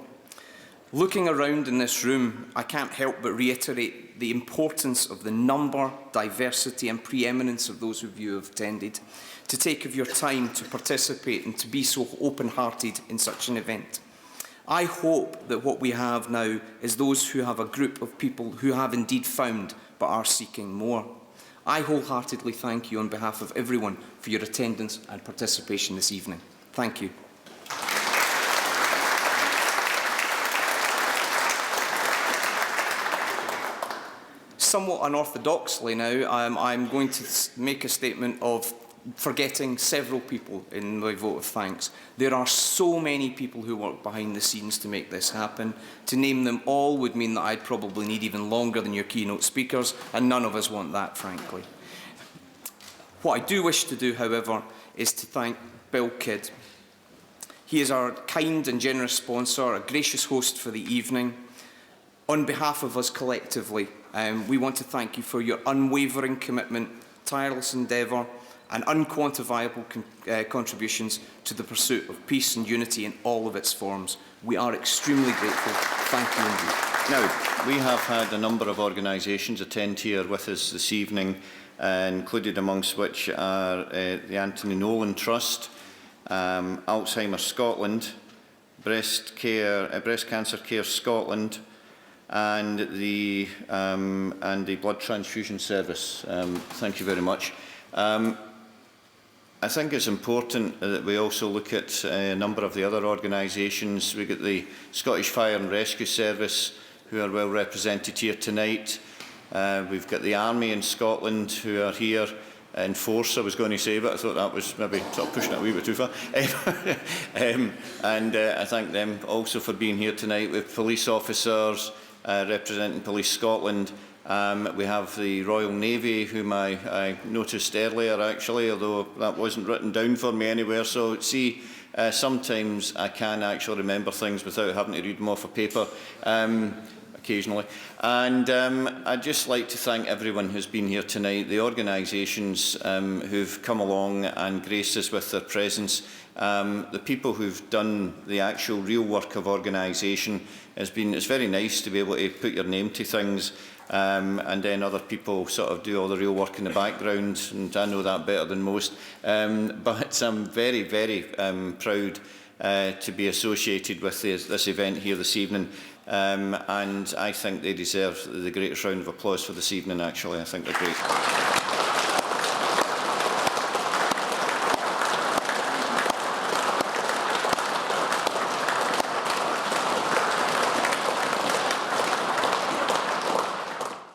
Looking around in this room, I can't help but reiterate the importance of the number, diversity and preeminence of those of you who have attended, to take of your time to participate and to be so open-hearted in such an event. I hope that what we have now is those who have a group of people who have indeed found but are seeking more. I wholeheartedly thank you on behalf of everyone for your attendance and participation this evening. Thank you. Somewhat unorthodoxly now, I'm going to make a statement of forgetting several people in my vote of thanks. There are so many people who work behind the scenes to make this happen. To name them all would mean that I'd probably need even longer than your keynote speakers, and none of us want that, frankly. What I do wish to do, however, is to thank Bill Kidd. He is our kind and generous sponsor, a gracious host for the evening. On behalf of us collectively, we want to thank you for your unwavering commitment, tireless endeavour and unquantifiable contributions to the pursuit of peace and unity in all of its forms. We are extremely grateful. Thank you indeed. Now, we have had a number of organisations attend here with us this evening, included amongst which are the Anthony Nolan Trust, Alzheimer's Scotland, Breast Cancer Care Scotland, and the Blood Transfusion Service. Thank you very much. I think it's important that we also look at a number of the other organisations. We've got the Scottish Fire and Rescue Service, who are well represented here tonight. We've got the Army in Scotland, who are here in force, I was going to say, but I thought that was maybe sort of pushing it a wee bit too far. I thank them also for being here tonight. We have police officers representing Police Scotland. We have the Royal Navy, whom I noticed earlier, actually, although that wasn't written down for me anywhere. So, see, sometimes I can actually remember things without having to read them off a paper, occasionally. And I'd just like to thank everyone who's been here tonight, the organisations who've come along and graced us with their presence, the people who've done the actual real work of organisation. It's very nice to be able to put your name to things, and then other people sort of do all the real work in the background, and I know that better than most. But I'm very, very proud to be associated with this event here this evening, and I think they deserve the greatest round of applause for this evening, actually. I think they're great.